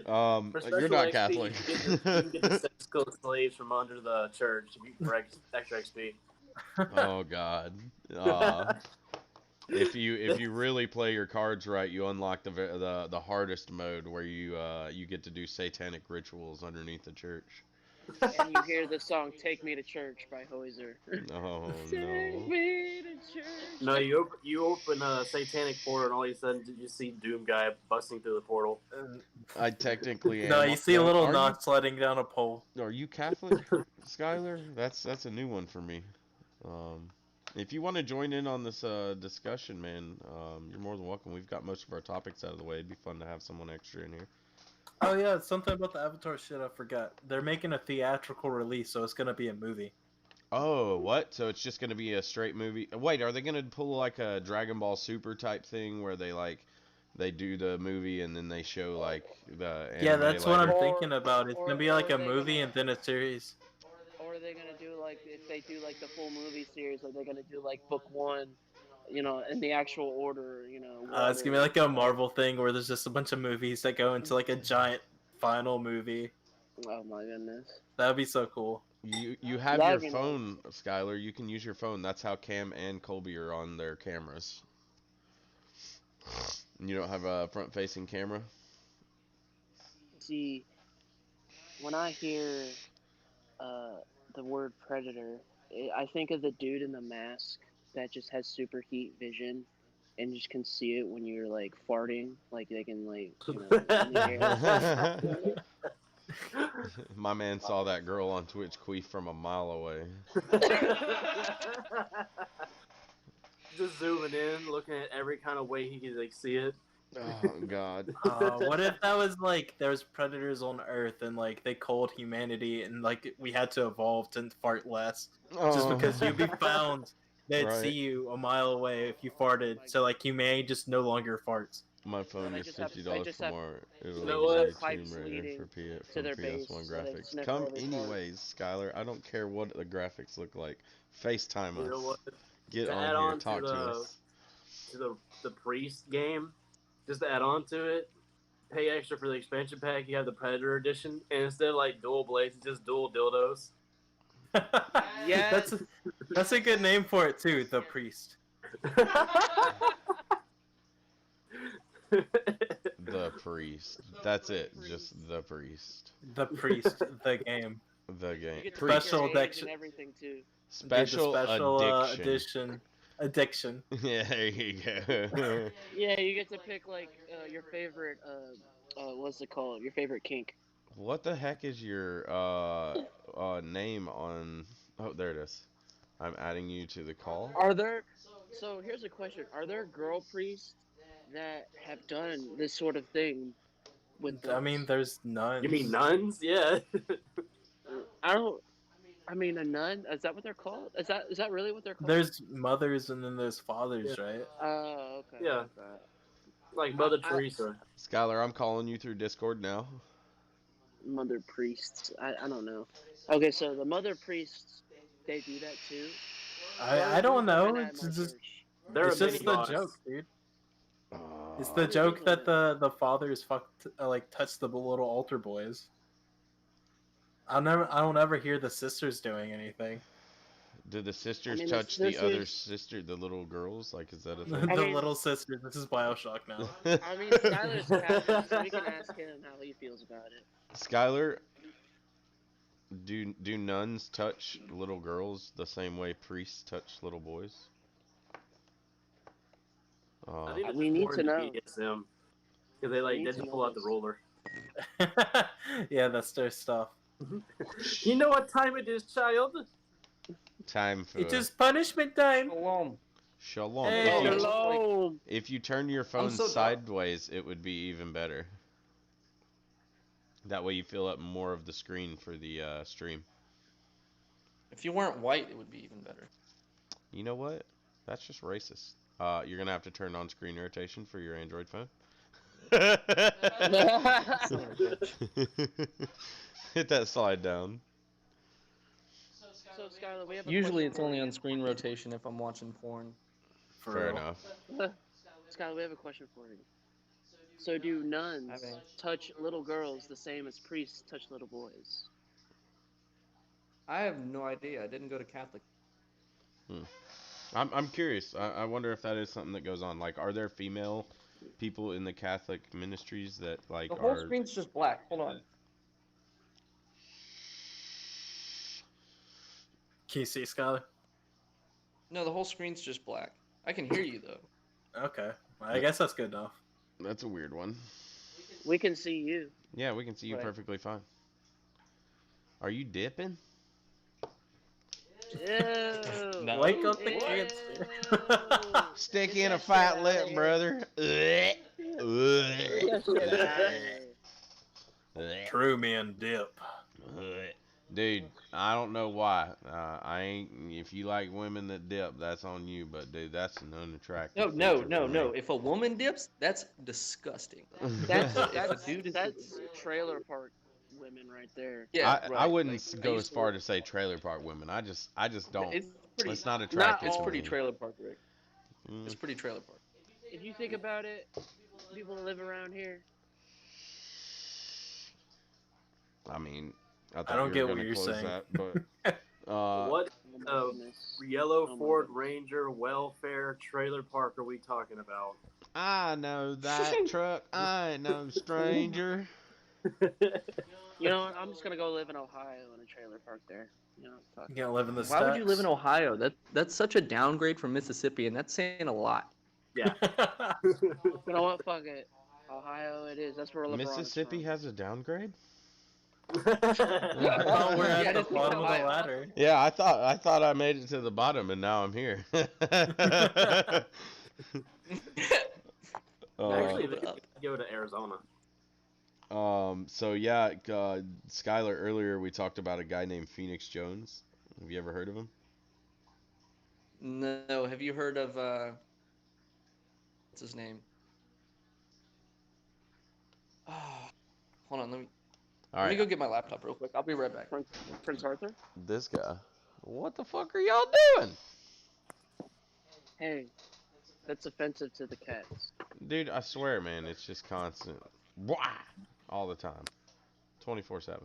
Speaker 3: For special
Speaker 2: You're not
Speaker 3: XP,
Speaker 2: Catholic.
Speaker 3: You can get the sex code slaves from under the church for extra XP.
Speaker 2: Oh God. if you really play your cards right, you unlock the hardest mode where you get to do satanic rituals underneath the church.
Speaker 4: And you hear the song "Take Me to Church" by Hoiser.
Speaker 2: Oh
Speaker 4: Take
Speaker 2: no.
Speaker 4: me to church.
Speaker 3: No, you open a satanic portal, and all of a sudden you see Doom guy busting through the portal.
Speaker 2: I technically
Speaker 1: No,
Speaker 2: am.
Speaker 1: you see a
Speaker 2: Now,
Speaker 1: little knot sliding down a pole.
Speaker 2: are you Catholic, Skylar? That's a new one for me. Um, if you want to join in on this discussion, man, you're more than welcome. We've got most of our topics out of the way. It'd be fun to have someone extra in here.
Speaker 1: Oh yeah, something about the Avatar shit I forgot. They're making a theatrical release, so it's gonna be a movie.
Speaker 2: Oh, what? So it's just gonna be a straight movie? Wait, are they gonna pull like a Dragon Ball Super type thing where they do the movie and then they show like the
Speaker 1: Yeah,
Speaker 2: anime
Speaker 1: that's what I'm
Speaker 2: later?
Speaker 1: thinking about. It's gonna be like
Speaker 4: Or
Speaker 1: a
Speaker 4: they
Speaker 1: movie
Speaker 4: gonna,
Speaker 1: and then a series.
Speaker 4: or are they gonna do like if they do like the full movie series? Are they gonna do like book one, in the actual order?
Speaker 1: It's gonna be like a Marvel thing where there's just a bunch of movies that go into like a giant final movie.
Speaker 4: Oh my goodness.
Speaker 1: That would be so cool.
Speaker 2: You have your
Speaker 4: That'd be
Speaker 2: phone, Skylar. You can use your phone. That's how Cam and Colby are on their cameras. You don't have a front-facing camera?
Speaker 4: See, when I hear the word predator, I think of the dude in the mask that just has super heat vision and just can see it when you're like farting, like they can in the air.
Speaker 2: My man saw that girl on Twitch queef from a mile away.
Speaker 3: Just zooming in, looking at every kind of way he can like see it.
Speaker 2: Oh God.
Speaker 1: What if that was like there's predators on Earth and like they culled humanity and like we had to evolve to fart less just because you'd be found, they'd
Speaker 2: Right.
Speaker 1: see you a mile away if you farted. So like humanity just no longer farts.
Speaker 2: My phone
Speaker 4: I
Speaker 2: is
Speaker 4: just have-
Speaker 2: $50
Speaker 4: I just
Speaker 2: for
Speaker 4: have-
Speaker 2: more. It'll
Speaker 3: You know
Speaker 2: be
Speaker 3: what?
Speaker 4: Pipes
Speaker 2: Tomb Raider
Speaker 4: leading
Speaker 2: for
Speaker 4: to
Speaker 2: from
Speaker 4: their base,
Speaker 2: PS1
Speaker 4: so they
Speaker 2: graphics.
Speaker 4: sniff
Speaker 2: Come
Speaker 4: every fart.
Speaker 2: anyways, Skylar. I don't care what the graphics look like. FaceTime
Speaker 3: You know
Speaker 2: us.
Speaker 3: what?
Speaker 2: Get
Speaker 3: To
Speaker 2: on
Speaker 3: add
Speaker 2: here.
Speaker 3: on
Speaker 2: Talk to us.
Speaker 3: to the priest game, just to add on to it, pay extra for the expansion pack. You have the Predator edition, and instead of like dual blades, it's just dual dildos.
Speaker 4: Yes.
Speaker 1: That's a good name for it too, the priest.
Speaker 2: The priest. That's it. Just the priest.
Speaker 1: The priest, the game.
Speaker 2: The
Speaker 4: You
Speaker 2: game.
Speaker 4: get to
Speaker 2: Priest.
Speaker 4: pick your
Speaker 1: Special
Speaker 4: age
Speaker 1: addiction.
Speaker 4: and everything too.
Speaker 2: Special,
Speaker 1: Special
Speaker 2: addiction.
Speaker 1: Addiction.
Speaker 2: Yeah, there you go.
Speaker 4: Yeah, you get to pick like your favorite what's it called? Your favorite kink.
Speaker 2: What the heck is your name on? Oh, there it is. I'm adding you to the call.
Speaker 4: Are there? So here's a question: are there girl priests that have done this sort of thing with
Speaker 1: I mean,
Speaker 4: boys?
Speaker 1: there's nuns.
Speaker 3: You mean nuns? Yeah.
Speaker 4: I don't. I mean, a nun. Is that what they're called? Is that really what they're called?
Speaker 1: There's mothers and then there's fathers, right?
Speaker 4: Oh, okay.
Speaker 3: Yeah.
Speaker 4: Okay.
Speaker 3: Like Mother
Speaker 4: I-
Speaker 3: Teresa.
Speaker 2: Skylar, I'm calling you through Discord now.
Speaker 4: Mother priests. I don't know. Okay, so the mother priests, they do that too.
Speaker 1: I don't know.
Speaker 4: Find that
Speaker 1: It's
Speaker 4: in my
Speaker 1: just
Speaker 4: church.
Speaker 3: They're
Speaker 1: it's
Speaker 3: a
Speaker 1: just
Speaker 3: mini
Speaker 1: the
Speaker 3: boss.
Speaker 1: joke, dude. It's
Speaker 2: Uh,
Speaker 1: the joke that the fathers fucked like touched the little altar boys. I don't ever hear the sisters doing anything.
Speaker 2: Did the sisters
Speaker 4: I mean,
Speaker 2: touch
Speaker 4: the
Speaker 2: the other
Speaker 4: sisters-
Speaker 2: sister, the little girls? Like, is that a
Speaker 1: The
Speaker 2: thing?
Speaker 4: I mean-
Speaker 1: little sisters. This is Bioshock now.
Speaker 4: I mean, Skylar's Catholic, so we can ask him how he feels about it.
Speaker 2: Skylar, do nuns touch little girls the same way priests touch little boys?
Speaker 3: I think
Speaker 4: We
Speaker 3: it's
Speaker 4: need
Speaker 3: more
Speaker 4: to
Speaker 3: into
Speaker 4: know.
Speaker 3: BDSM. Because they like
Speaker 4: need
Speaker 3: they
Speaker 4: to
Speaker 3: just
Speaker 4: know
Speaker 3: pull out the
Speaker 4: this.
Speaker 3: roller.
Speaker 1: Yeah, that's their stuff.
Speaker 3: You know what time it is, child?
Speaker 2: Time for
Speaker 1: It is punishment time.
Speaker 6: Shalom.
Speaker 2: shalom.
Speaker 1: Hey,
Speaker 2: If you,
Speaker 4: Shalom.
Speaker 2: if you turn your phone
Speaker 6: so dumb.
Speaker 2: sideways, it would be even better. That way you fill up more of the screen for the stream.
Speaker 6: If you weren't white, it would be even better.
Speaker 2: You know what? That's just racist. You're gonna have to turn on screen rotation for your Android phone. Hit that slide down.
Speaker 4: So Skylar, we have a
Speaker 6: Usually
Speaker 4: question
Speaker 6: it's
Speaker 4: for
Speaker 6: only
Speaker 4: you.
Speaker 6: on screen rotation if I'm watching porn.
Speaker 1: For
Speaker 2: Fair
Speaker 1: real.
Speaker 2: enough.
Speaker 4: Skylar, we have a question for you. So do nuns
Speaker 6: Okay.
Speaker 4: touch little girls the same as priests touch little boys?
Speaker 6: I have no idea. I didn't go to Catholic.
Speaker 2: I'm curious. I wonder if that is something that goes on. Like, are there female people in the Catholic ministries that like
Speaker 6: The whole
Speaker 2: are?
Speaker 6: screen's just black. Hold on.
Speaker 1: Can you see, Skylar?
Speaker 6: No, the whole screen's just black. I can hear you though.
Speaker 1: Okay. Well, I guess that's good enough.
Speaker 2: That's a weird one.
Speaker 4: We can see you.
Speaker 2: Yeah, we can see you
Speaker 6: Right.
Speaker 2: perfectly fine. Are you dipping?
Speaker 4: Ew.
Speaker 6: No.
Speaker 1: Wake up the
Speaker 4: Ew.
Speaker 1: kids.
Speaker 2: Sticky
Speaker 4: Get
Speaker 2: in a
Speaker 4: that shit
Speaker 2: fat
Speaker 4: outta
Speaker 2: lip,
Speaker 4: here.
Speaker 2: brother.
Speaker 4: Get that shit outta here.
Speaker 1: True men dip.
Speaker 2: Dude, I don't know why. I ain't. If you like women that dip, that's on you. But dude, that's an unattractive.
Speaker 6: No.
Speaker 2: feature for me.
Speaker 6: If a woman dips, that's disgusting.
Speaker 4: That's
Speaker 6: If a
Speaker 4: that's
Speaker 6: dude is
Speaker 4: that's trailer park women right there.
Speaker 6: Yeah,
Speaker 2: I
Speaker 6: right.
Speaker 2: wouldn't
Speaker 6: Like,
Speaker 2: go
Speaker 6: I
Speaker 2: as
Speaker 6: used to
Speaker 2: far
Speaker 6: work-
Speaker 2: to say trailer park women. I just don't.
Speaker 6: It's pretty.
Speaker 2: It's not
Speaker 4: Not
Speaker 2: attractive.
Speaker 6: It's
Speaker 2: to
Speaker 4: all.
Speaker 6: pretty
Speaker 2: me.
Speaker 6: trailer park, Rick.
Speaker 2: Mm.
Speaker 6: It's pretty trailer park.
Speaker 4: If you think about it, people that live around here.
Speaker 2: I mean, I
Speaker 1: I
Speaker 2: thought
Speaker 1: don't
Speaker 2: you
Speaker 1: get
Speaker 2: were
Speaker 1: what
Speaker 2: gonna
Speaker 1: you're
Speaker 2: close
Speaker 1: saying.
Speaker 2: that, but
Speaker 3: What
Speaker 4: Oh my
Speaker 3: Oh,
Speaker 4: goodness.
Speaker 3: yellow
Speaker 4: Oh my
Speaker 3: Ford
Speaker 4: goodness.
Speaker 3: Ranger welfare trailer park are we talking about?
Speaker 2: I know that truck. I ain't no stranger.
Speaker 4: You know what? I'm just gonna go live in Ohio in a trailer park there. You know, fuck.
Speaker 1: You gonna live in the
Speaker 6: Why would you live in
Speaker 1: stacks?
Speaker 6: Ohio? That's such a downgrade from Mississippi, and that's saying a lot.
Speaker 3: Yeah.
Speaker 4: You know what? Fuck it. Ohio, it is. That's where LeBron's
Speaker 2: Mississippi
Speaker 4: from.
Speaker 2: has a downgrade.
Speaker 1: I thought we're
Speaker 6: Yeah,
Speaker 1: at the
Speaker 6: just
Speaker 1: bottom of the
Speaker 4: Ohio.
Speaker 1: ladder.
Speaker 2: Yeah, I thought I made it to the bottom, and now I'm here.
Speaker 3: Actually, they could go to Arizona.
Speaker 2: So yeah, Skylar, earlier we talked about a guy named Phoenix Jones. Have you ever heard of him?
Speaker 6: No, have you heard of what's his name? Hold on, let me
Speaker 2: All
Speaker 6: go
Speaker 2: right,
Speaker 6: get my laptop real quick. I'll be right back.
Speaker 4: Prince Arthur?
Speaker 2: this guy. What the fuck are y'all doing?
Speaker 4: Hey, that's offensive to the cats.
Speaker 2: Dude, I swear, man, it's just constant. Blah! All the time. 24/7.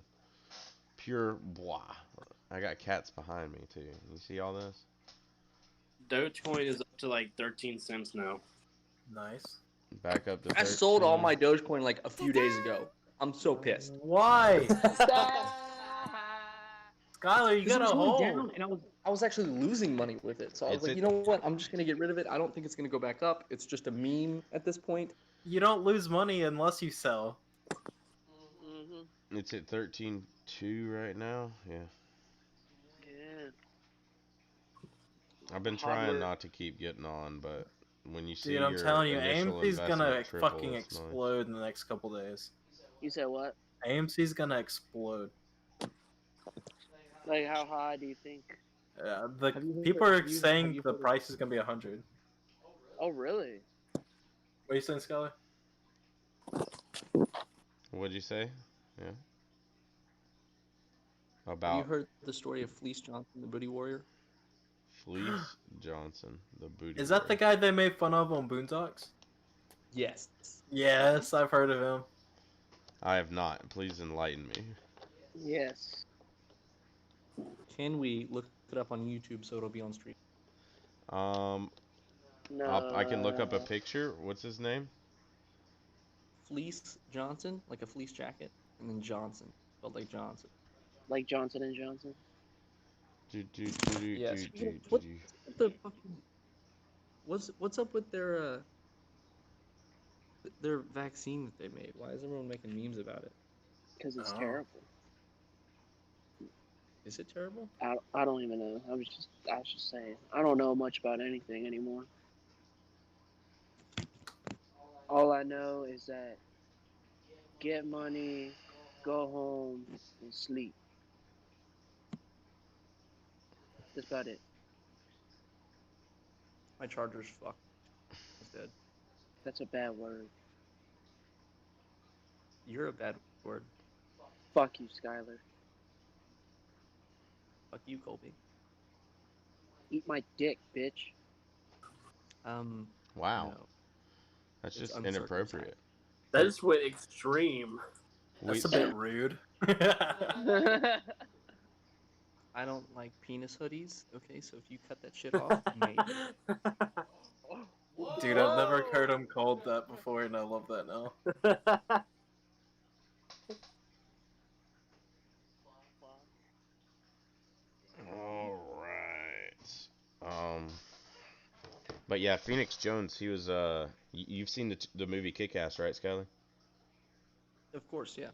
Speaker 2: Pure blah. I got cats behind me, too. You see all this?
Speaker 3: Dogecoin is up to like 13 cents now.
Speaker 1: Nice.
Speaker 2: Back up to
Speaker 6: I sold all
Speaker 2: 13.
Speaker 6: my Dogecoin like a few days ago. I'm so pissed.
Speaker 1: Why? Skylar, you
Speaker 6: 'Cause it
Speaker 1: got a
Speaker 6: was going
Speaker 1: hole.
Speaker 6: down, and I was actually losing money with it. So I was
Speaker 2: It's
Speaker 6: like,
Speaker 2: a-
Speaker 6: you know what? I'm just gonna get rid of it. I don't think it's gonna go back up. It's just a meme at this point.
Speaker 1: You don't lose money unless you sell.
Speaker 4: Mm-hmm.
Speaker 2: It's at 13.2 right now. Yeah.
Speaker 4: Yeah.
Speaker 2: I've been trying
Speaker 4: Hardware.
Speaker 2: not to keep getting on, but when you see
Speaker 1: Dude, I'm
Speaker 2: your
Speaker 1: telling you,
Speaker 2: initial
Speaker 1: AMC's gonna
Speaker 2: investment triple,
Speaker 1: fucking
Speaker 2: it's nice.
Speaker 1: explode in the next couple days.
Speaker 4: You said what?
Speaker 1: AMC's gonna explode.
Speaker 4: Like, how high do you think?
Speaker 1: The
Speaker 6: Have you heard
Speaker 1: people
Speaker 6: of-
Speaker 1: are
Speaker 6: have you
Speaker 1: saying the
Speaker 6: heard of-
Speaker 1: price is gonna be 100.
Speaker 4: Oh, really?
Speaker 1: What are you saying, Skylar?
Speaker 2: What'd you say? Yeah.
Speaker 6: Have you
Speaker 2: About
Speaker 6: heard the story of Fleece Johnson, the Booty Warrior?
Speaker 2: Fleece Johnson, the booty.
Speaker 1: Is that the
Speaker 2: warrior.
Speaker 1: guy they made fun of on Boondocks?
Speaker 6: Yes.
Speaker 1: Yes, I've heard of him.
Speaker 2: I have not. Please enlighten me.
Speaker 4: Yes.
Speaker 6: Can we look it up on YouTube so it'll be on stream?
Speaker 2: Um,
Speaker 4: No.
Speaker 2: I can look up a picture. What's his name?
Speaker 6: Fleece Johnson, like a fleece jacket, and then Johnson, spelled like Johnson.
Speaker 4: Like Johnson and Johnson.
Speaker 6: Yes. What the fucking? What's up with their vaccine that they made? Why is everyone making memes about it?
Speaker 4: Because it's
Speaker 1: Oh.
Speaker 4: terrible.
Speaker 6: Is it terrible?
Speaker 4: I don't even know. I was just saying. I don't know much about anything anymore. All I know is that get money, go home, and sleep. That's about it.
Speaker 6: My charger's fucked. It's dead.
Speaker 4: That's a bad word.
Speaker 6: You're a bad word.
Speaker 4: Fuck you, Skylar.
Speaker 6: Fuck you, Colby.
Speaker 4: Eat my dick, bitch.
Speaker 2: Wow,
Speaker 6: No.
Speaker 2: that's
Speaker 6: It's
Speaker 2: just
Speaker 6: uncircumcised.
Speaker 2: inappropriate.
Speaker 3: That just went extreme.
Speaker 1: That's
Speaker 2: We-
Speaker 1: a bit rude.
Speaker 6: I I don't like penis hoodies. Okay, so if you cut that shit off, maybe.
Speaker 1: Dude, I've never heard him called that before, and I love that now.
Speaker 2: All right. But yeah, Phoenix Jones. He was. You've seen the movie Kick-Ass, right, Skylar?
Speaker 6: Of course, yeah.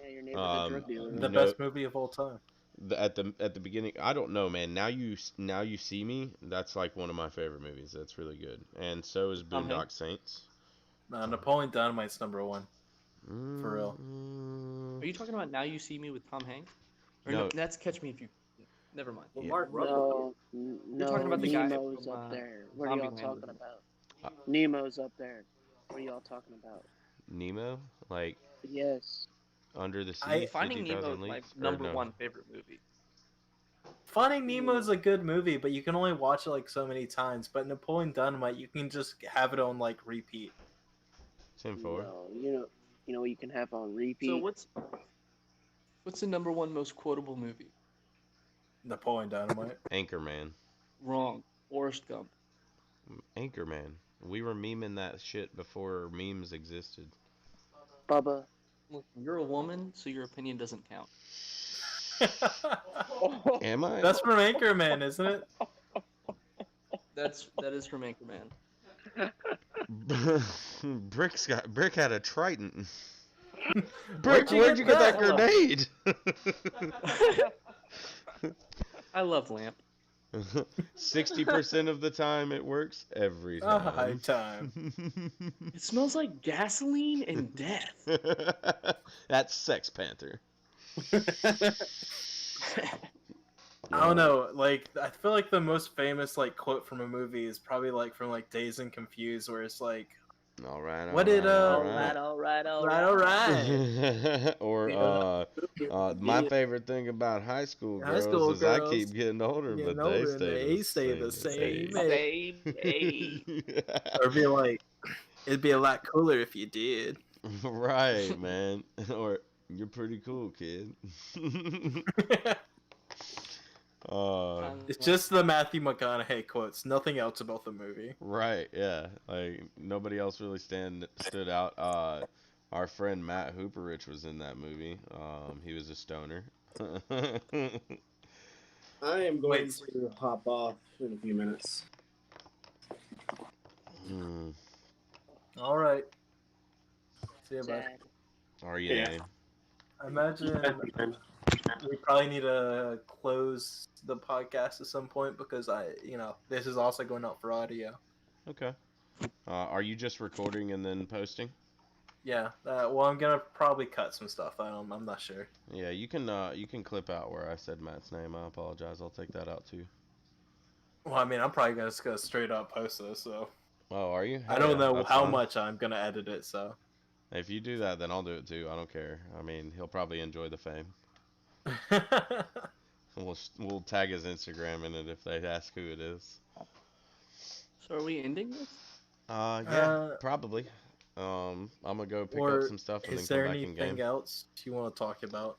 Speaker 4: Yeah, your neighborhood drug dealer.
Speaker 1: The
Speaker 2: You know,
Speaker 1: best movie of all time.
Speaker 2: at the beginning, I don't know, man. Now you see me. That's like one of my favorite movies. That's really good. And so is
Speaker 6: Tom
Speaker 2: Boondock
Speaker 6: Hanks?
Speaker 2: Saints.
Speaker 1: Napoleon Dynamite's #1. For real.
Speaker 6: Are you talking about Now You See Me with Tom Hanks? Or
Speaker 2: No.
Speaker 6: that's Catch Me If You. Never mind.
Speaker 3: Well,
Speaker 2: Yeah.
Speaker 3: Mark Ruffalo.
Speaker 4: No,
Speaker 6: talking about the guy
Speaker 4: Nemo's
Speaker 6: from,
Speaker 4: up there. What are y'all
Speaker 6: Zombieland,
Speaker 4: talking
Speaker 6: isn't it?
Speaker 4: about? Nemo's up there. What are y'all talking about?
Speaker 2: Nemo, like
Speaker 4: Yes.
Speaker 2: Under the Sea,
Speaker 6: Finding Nemo
Speaker 2: 50,000
Speaker 6: is my
Speaker 2: Leagues. Or
Speaker 6: number
Speaker 2: no?
Speaker 6: one favorite movie.
Speaker 1: Finding Nemo is a good movie, but you can only watch it like so many times. But Napoleon Dynamite, you can just have it on like repeat.
Speaker 2: 10-4.
Speaker 4: No, you know what you can have on repeat.
Speaker 6: So what's the number one most quotable movie?
Speaker 1: Napoleon Dynamite.
Speaker 2: Anchorman.
Speaker 6: Wrong. Forrest Gump.
Speaker 2: Anchorman. We were memeing that shit before memes existed.
Speaker 4: Bubba.
Speaker 6: Look, you're a woman, so your opinion doesn't count.
Speaker 2: Am I?
Speaker 1: That's from Anchorman, isn't it?
Speaker 6: That is from Anchorman.
Speaker 2: Brick had a trident.
Speaker 1: Where'd
Speaker 2: Brick,
Speaker 1: you
Speaker 2: where'd
Speaker 1: get
Speaker 2: you get that
Speaker 1: that?
Speaker 2: grenade?
Speaker 6: I love Lamp.
Speaker 2: 60% of the time it works every time.
Speaker 1: High time.
Speaker 6: It smells like gasoline and death.
Speaker 2: That's Sex Panther.
Speaker 1: I don't know. Like, I feel like the most famous like quote from a movie is probably like from like Dazed and Confused, where it's like,
Speaker 2: All right.
Speaker 1: What did,
Speaker 4: All right.
Speaker 2: Or my favorite thing about high school girls is I keep getting older, but they stay the same.
Speaker 6: Same age.
Speaker 1: Or be like, it'd be a lot cooler if you did.
Speaker 2: Right, man. Or you're pretty cool, kid.
Speaker 1: It's just the Matthew McConaughey quotes, nothing else about the movie.
Speaker 2: Right, yeah. Like nobody else really stood out. Our friend Matt Hooperich was in that movie. He was a stoner.
Speaker 3: I am going to hop off in a few minutes.
Speaker 1: All right. See you, bud.
Speaker 4: Sad.
Speaker 2: Are you?
Speaker 3: Yeah.
Speaker 1: I imagine we probably need to close the podcast at some point because this is also going out for audio.
Speaker 2: Okay. Are you just recording and then posting?
Speaker 1: Yeah. Well, I'm gonna probably cut some stuff. I'm not sure.
Speaker 2: Yeah, you can clip out where I said Matt's name. I apologize. I'll take that out too.
Speaker 1: Well, I mean, I'm probably gonna just go straight up post this. So
Speaker 2: Oh, are you?
Speaker 1: I don't know
Speaker 2: That's
Speaker 1: how
Speaker 2: fine.
Speaker 1: much I'm gonna edit it. So
Speaker 2: If you do that, then I'll do it too. I don't care. I mean, he'll probably enjoy the fame. We'll tag his Instagram in it if they ask who it is.
Speaker 6: So are we ending this?
Speaker 2: Yeah, probably. I'm gonna go pick up
Speaker 1: or
Speaker 2: some stuff and
Speaker 1: is
Speaker 2: then
Speaker 1: there
Speaker 2: come back in
Speaker 1: anything
Speaker 2: game.
Speaker 1: else you want to talk about?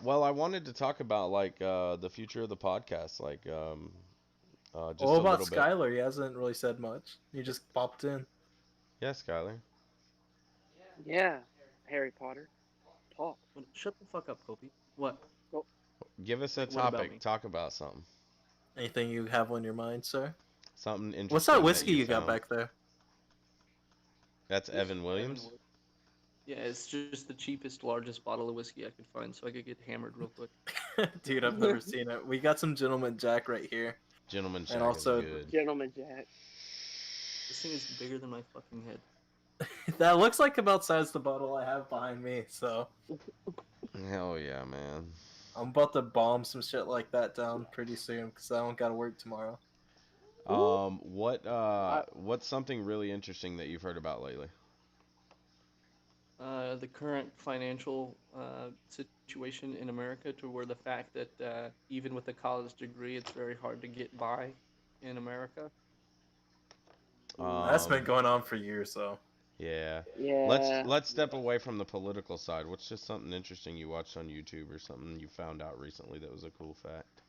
Speaker 2: Well, I wanted to talk about like the future of the podcast, like just
Speaker 1: What
Speaker 2: a
Speaker 1: about
Speaker 2: little bit.
Speaker 1: Skylar? He hasn't really said much. He just popped in.
Speaker 2: Yeah, Skylar.
Speaker 4: Yeah. Harry Potter. Talk.
Speaker 6: Shut the fuck up, Kobe. What?
Speaker 2: Give us a
Speaker 6: Like, what about
Speaker 2: topic.
Speaker 6: me?
Speaker 2: Talk about something.
Speaker 1: Anything you have on your mind, sir?
Speaker 2: Something interesting.
Speaker 1: What's that whiskey you
Speaker 2: found.
Speaker 1: got back there?
Speaker 2: That's Evan Williams.
Speaker 6: Yeah, it's just the cheapest, largest bottle of whiskey I could find, so I could get hammered real quick.
Speaker 1: Dude, I've never seen it. We got some Gentleman Jack right here.
Speaker 2: Gentleman Jack
Speaker 1: And also-
Speaker 2: is good.
Speaker 4: Gentleman Jack.
Speaker 6: This thing is bigger than my fucking head.
Speaker 1: That looks like about size the bottle I have behind me, so
Speaker 2: Hell yeah, man.
Speaker 1: I'm about to bomb some shit like that down pretty soon because I don't gotta work tomorrow.
Speaker 2: What's something really interesting that you've heard about lately?
Speaker 6: The current financial situation in America, to where the fact that even with a college degree, it's very hard to get by in America.
Speaker 1: That's been going on for years, though.
Speaker 2: Yeah.
Speaker 4: Yeah.
Speaker 2: Let's step away from the political side. What's just something interesting you watched on YouTube or something you found out recently that was a cool fact?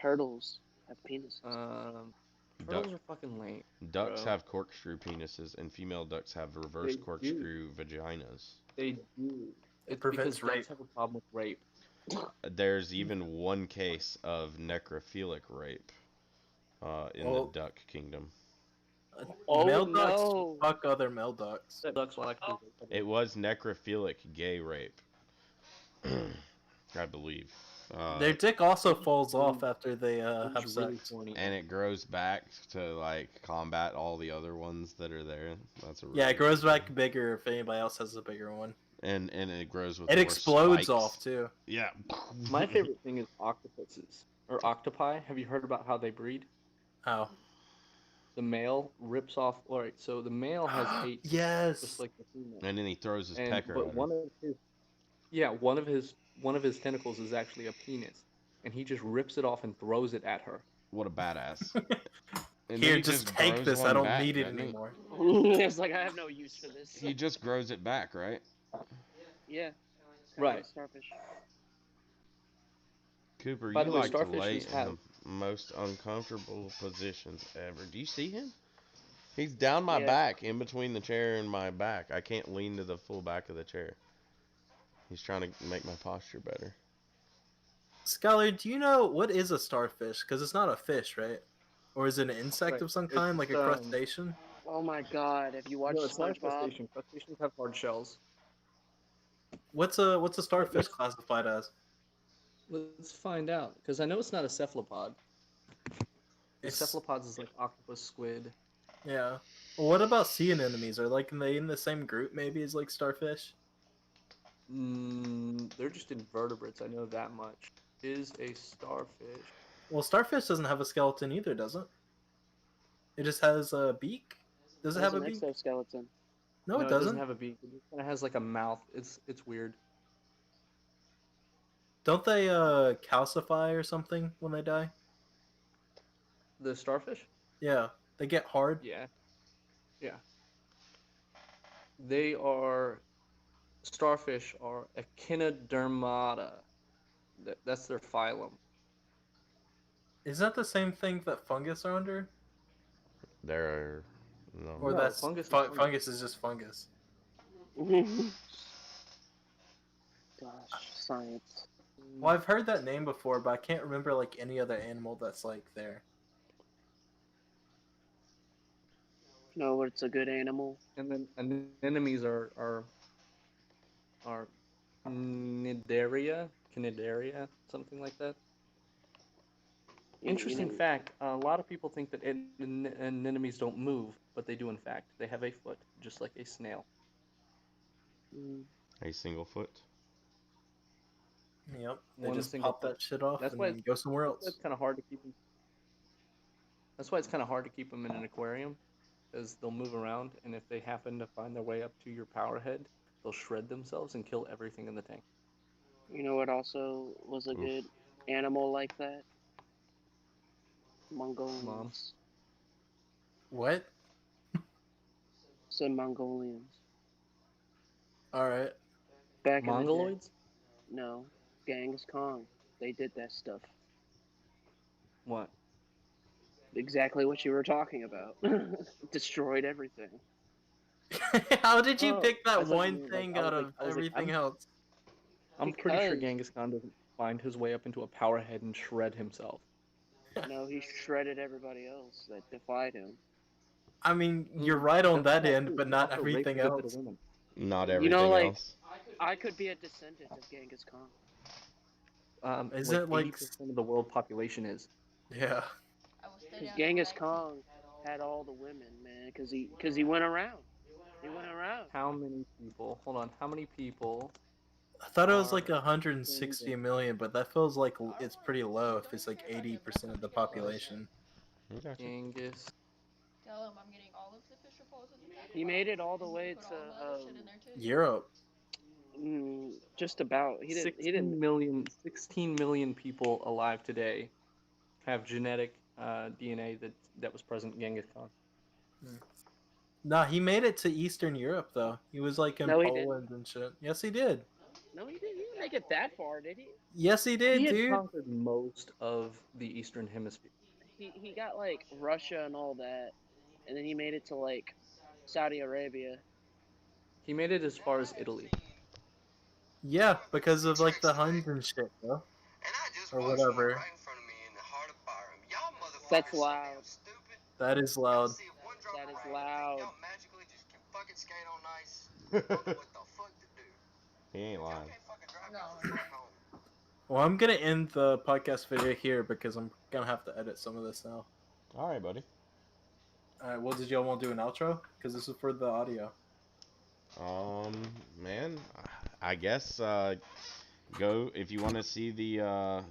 Speaker 4: Turtles have penises.
Speaker 6: Turtles
Speaker 2: Duck,
Speaker 6: are fucking lame.
Speaker 2: ducks
Speaker 6: bro.
Speaker 2: have corkscrew penises, and female ducks have reverse
Speaker 6: They do.
Speaker 2: corkscrew vaginas.
Speaker 6: They do. It's
Speaker 1: prevents
Speaker 6: because
Speaker 1: rape.
Speaker 6: ducks have a problem with rape.
Speaker 2: There's even one case of necrophilic rape in the
Speaker 1: Well,
Speaker 2: duck kingdom.
Speaker 4: Oh,
Speaker 1: male ducks
Speaker 4: no.
Speaker 1: fuck other male ducks.
Speaker 6: That ducks will actually rape other
Speaker 2: It was necrophilic gay rape, I believe.
Speaker 1: Their dick also falls off after they
Speaker 6: It's
Speaker 1: have
Speaker 6: really
Speaker 1: sex.
Speaker 6: horny.
Speaker 2: And it grows back to like combat all the other ones that are there. That's a
Speaker 1: Yeah,
Speaker 2: really
Speaker 1: it grows
Speaker 2: good
Speaker 1: back
Speaker 2: thing.
Speaker 1: bigger if anybody else has a bigger one.
Speaker 2: And it grows with
Speaker 1: It
Speaker 2: more
Speaker 1: explodes
Speaker 2: spikes.
Speaker 1: off too.
Speaker 2: Yeah.
Speaker 6: My favorite thing is octopuses or octopi. Have you heard about how they breed?
Speaker 1: How?
Speaker 6: The male rips off. All right, so the male has 8
Speaker 1: Yes.
Speaker 6: just like the female.
Speaker 2: And then he throws his
Speaker 6: And
Speaker 2: pecker
Speaker 6: but
Speaker 2: at her.
Speaker 6: one of his tentacles is actually a penis, and he just rips it off and throws it at her.
Speaker 2: What a badass. And then
Speaker 1: Here,
Speaker 2: he
Speaker 1: just take
Speaker 2: grows
Speaker 1: this. I
Speaker 2: one
Speaker 1: don't
Speaker 2: back,
Speaker 1: need it
Speaker 2: doesn't he?
Speaker 1: anymore.
Speaker 4: It's like, I have no use for this.
Speaker 2: He just grows it back, right?
Speaker 4: Yeah.
Speaker 6: Right.
Speaker 4: Starfish.
Speaker 2: Cooper,
Speaker 6: By
Speaker 2: you
Speaker 6: the way,
Speaker 2: like to
Speaker 6: starfishes
Speaker 2: lay in
Speaker 6: have-
Speaker 2: the most uncomfortable positions ever. Do you see him? He's down my
Speaker 4: Yeah.
Speaker 2: back, in between the chair and my back. I can't lean to the full back of the chair. He's trying to make my posture better.
Speaker 1: Scholar, do you know what is a starfish? Because it's not a fish, right? Or is it an insect
Speaker 6: Right.
Speaker 1: of some kind, like a crustacean?
Speaker 4: Oh my god, have you watched
Speaker 6: No, it's not a
Speaker 4: SpongeBob?
Speaker 6: crustacean. Crustaceans have hard shells.
Speaker 1: What's a starfish classified as?
Speaker 6: Let's find out, because I know it's not a cephalopod.
Speaker 1: It's-
Speaker 6: Cephalopods is like octopus, squid.
Speaker 1: Yeah. Well, what about sea anemones? Are they in the same group maybe as like starfish?
Speaker 6: They're just invertebrates. I know that much. Is a starfish.
Speaker 1: Well, starfish doesn't have a skeleton either, does it? It just has a beak. Does it have a
Speaker 4: an
Speaker 1: beak?
Speaker 4: exoskeleton.
Speaker 1: No, it
Speaker 6: It
Speaker 1: doesn't.
Speaker 6: have a beak. It just kind of has like a mouth. It's weird.
Speaker 1: Don't they calcify or something when they die?
Speaker 6: The starfish?
Speaker 1: Yeah, they get hard.
Speaker 6: Yeah. They are starfish are echinodermata. That's their phylum.
Speaker 1: Is that the same thing that fungus are under?
Speaker 2: There, no.
Speaker 1: Or
Speaker 6: No,
Speaker 1: that's
Speaker 6: fungus is
Speaker 1: fungus.
Speaker 6: fungus.
Speaker 1: Is just fungus.
Speaker 4: Gosh, science.
Speaker 1: Well, I've heard that name before, but I can't remember like any other animal that's like there.
Speaker 4: No, it's a good animal.
Speaker 6: And then anemones are cnidaria, something like that. Interesting fact: a lot of people think that anemones don't move, but they do. In fact, they have a foot, just like a snail.
Speaker 2: A single foot.
Speaker 1: Yep. They
Speaker 6: One
Speaker 1: just
Speaker 6: single
Speaker 1: pop
Speaker 6: foot.
Speaker 1: that shit off
Speaker 6: That's
Speaker 1: and
Speaker 6: why
Speaker 1: then go somewhere else.
Speaker 6: It's kind of hard to keep them. That's why it's kind of hard to keep them in an aquarium, because they'll move around, and if they happen to find their way up to your power head, they'll shred themselves and kill everything in the tank.
Speaker 4: You know what also was a good animal like that? Mongolians.
Speaker 6: Mom.
Speaker 1: What?
Speaker 4: Said Mongolians.
Speaker 1: All right.
Speaker 4: Back in the day.
Speaker 6: Mongoloids?
Speaker 4: No, Genghis Khan. They did that stuff.
Speaker 6: What?
Speaker 4: Exactly what you were talking about. Destroyed everything.
Speaker 1: How did you
Speaker 6: Oh,
Speaker 1: pick
Speaker 6: I
Speaker 1: that
Speaker 6: thought you
Speaker 1: one
Speaker 6: meant, like,
Speaker 1: thing
Speaker 6: I was
Speaker 1: out
Speaker 6: like-
Speaker 1: of
Speaker 6: I was like,
Speaker 1: everything
Speaker 6: I'm-
Speaker 1: else?
Speaker 6: I'm pretty sure
Speaker 4: Because-
Speaker 6: Genghis Khan doesn't find his way up into a power head and shred himself.
Speaker 4: No, he shredded everybody else that defied him.
Speaker 1: I mean, you're right on
Speaker 6: That's
Speaker 1: that
Speaker 6: not
Speaker 1: end,
Speaker 6: true.
Speaker 1: but
Speaker 6: He
Speaker 1: not
Speaker 6: also
Speaker 1: everything
Speaker 6: raped a good bit
Speaker 1: else.
Speaker 6: of women.
Speaker 2: Not
Speaker 4: You
Speaker 2: everything
Speaker 4: know, like-
Speaker 2: else.
Speaker 4: I could be a descendant of Genghis Khan.
Speaker 1: Is
Speaker 6: like
Speaker 1: it like
Speaker 6: 80% of the world population is?
Speaker 1: Yeah.
Speaker 5: I will stay
Speaker 4: Because
Speaker 5: down
Speaker 4: Genghis
Speaker 5: there.
Speaker 4: Khan had all the women, man. Because he went around. He went around.
Speaker 6: How many people? Hold on. How many people?
Speaker 1: I thought it was like
Speaker 6: Are
Speaker 1: 160 million, but that feels like it's pretty low if it's like 80% of the population.
Speaker 2: Okay.
Speaker 6: Genghis.
Speaker 5: Tell him I'm getting all of the Fisher Poles in the tackle
Speaker 4: He made
Speaker 5: box.
Speaker 4: it all the way
Speaker 5: Put all the other shit in there too.
Speaker 4: to
Speaker 1: Europe.
Speaker 4: just about. He
Speaker 6: 16
Speaker 4: didn't.
Speaker 6: million people alive today have genetic DNA that was present in Genghis Khan.
Speaker 1: Nah, he made it to Eastern Europe though. He was like in
Speaker 4: No, he didn't.
Speaker 1: Poland and shit. Yes, he did.
Speaker 4: No, he didn't. didn't make it that far, did he?
Speaker 1: Yes, he did,
Speaker 6: He had
Speaker 1: dude.
Speaker 6: conquered most of the Eastern Hemisphere.
Speaker 4: He got like Russia and all that, and then he made it to like Saudi Arabia.
Speaker 6: He made it as far as Italy.
Speaker 1: Yeah, because of like the Huns and shit, bro. Or whatever.
Speaker 4: That's loud.
Speaker 1: That is loud.
Speaker 4: That is loud.
Speaker 2: He ain't lying.
Speaker 5: No.
Speaker 1: Well, I'm gonna end the podcast video here because I'm gonna have to edit some of this now.
Speaker 2: All right, buddy.
Speaker 1: Alright, well, did y'all want to do an outro? Because this is for the audio.
Speaker 2: Man, I guess go if you want to see the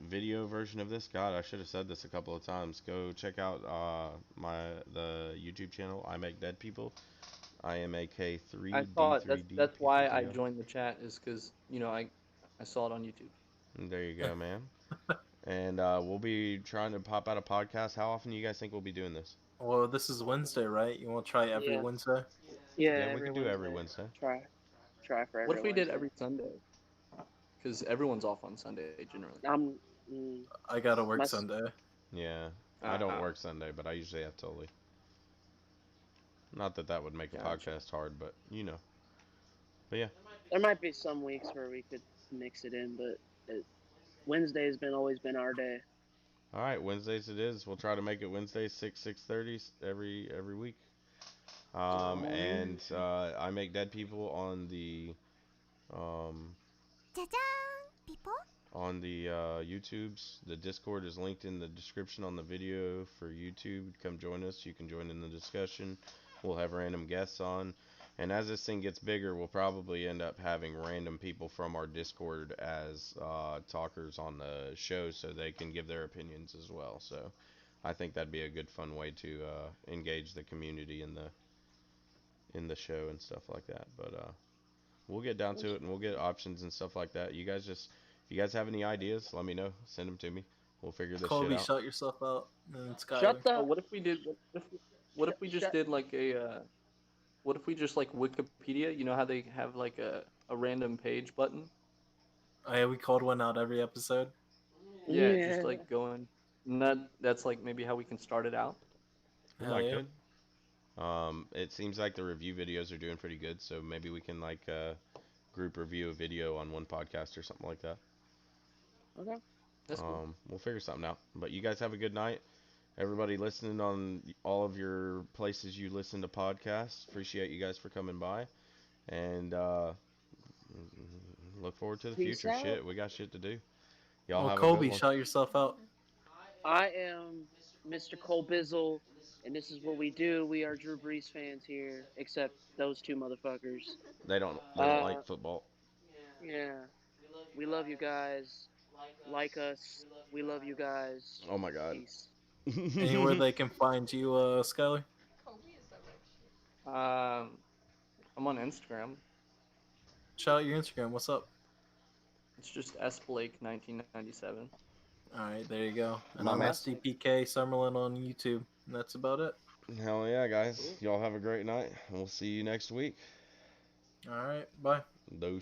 Speaker 2: video version of this. God, I should have said this a couple of times. Go check out the YouTube channel. I Make Dead People. IMAK3D3D.
Speaker 6: I thought that's why I joined the chat, is because I saw it on YouTube.
Speaker 2: There you go, man. And we'll be trying to pop out a podcast. How often do you guys think we'll be doing this?
Speaker 1: Well, this is Wednesday, right? You want to try every
Speaker 4: Yeah.
Speaker 1: Wednesday?
Speaker 4: Yeah,
Speaker 2: we can do every Wednesday.
Speaker 4: Try for every
Speaker 6: What if we did
Speaker 4: Wednesday.
Speaker 6: every Sunday? Because everyone's off on Sunday generally.
Speaker 1: I gotta work
Speaker 4: My-
Speaker 1: Sunday.
Speaker 2: Yeah, I don't work Sunday, but I usually have Tully. Not that that would make a
Speaker 6: Gotcha.
Speaker 2: podcast hard, but you know. But yeah.
Speaker 4: There might be some weeks where we could mix it in, but Wednesday's always been our day.
Speaker 2: All right, Wednesdays it is. We'll try to make it Wednesdays 6:30 every week. And I Make Dead People on the YouTubes. The Discord is linked in the description on the video for YouTube. Come join us. You can join in the discussion. We'll have random guests on. And as this thing gets bigger, we'll probably end up having random people from our Discord as talkers on the show so they can give their opinions as well. So I think that'd be a good fun way to engage the community in the show and stuff like that. But we'll get down to it and we'll get options and stuff like that. If you guys have any ideas, let me know. Send them to me. We'll figure this
Speaker 1: Colby,
Speaker 2: shit out.
Speaker 1: shout yourself out. And Skylar.
Speaker 4: Shut the.
Speaker 6: Oh, what if we did? What if we just
Speaker 4: Shut-
Speaker 6: did like a? What if we just like Wikipedia? You know how they have like a random page button?
Speaker 1: Oh, yeah, we called one out every episode.
Speaker 6: Yeah, just like going. And that's like maybe how we can start it out.
Speaker 1: Hell
Speaker 2: I
Speaker 1: yeah.
Speaker 2: could. It seems like the review videos are doing pretty good, so maybe we can like group review a video on one podcast or something like that.
Speaker 4: Okay.
Speaker 6: That's cool.
Speaker 2: We'll figure something out. But you guys have a good night. Everybody listening on all of your places you listen to podcasts, appreciate you guys for coming by, and look forward to the
Speaker 4: Peace
Speaker 2: future.
Speaker 4: out.
Speaker 2: Shit, we got shit to do. Y'all
Speaker 1: Well,
Speaker 2: have a
Speaker 1: Colby,
Speaker 2: good one.
Speaker 1: shout yourself out.
Speaker 4: I am Mr. Cole Bizzle, and this is what we do. We are Drew Brees fans here, except those two motherfuckers.
Speaker 2: They don't like football.
Speaker 4: Yeah. We love you guys. Like us. We love you guys.
Speaker 2: Oh my god.
Speaker 4: Peace.
Speaker 1: Anywhere they can find you, Skylar?
Speaker 5: Kobe is so much shit.
Speaker 6: I'm on Instagram.
Speaker 1: Shout out your Instagram. What's up?
Speaker 6: It's just sblake1997.
Speaker 1: Alright, there you go. And
Speaker 2: My
Speaker 1: I'm
Speaker 2: man.
Speaker 1: SDPK Summerlin on YouTube. And that's about it.
Speaker 2: Hell yeah, guys. Y'all have a great night. We'll see you next week.
Speaker 1: Alright, bye.
Speaker 2: Deuce.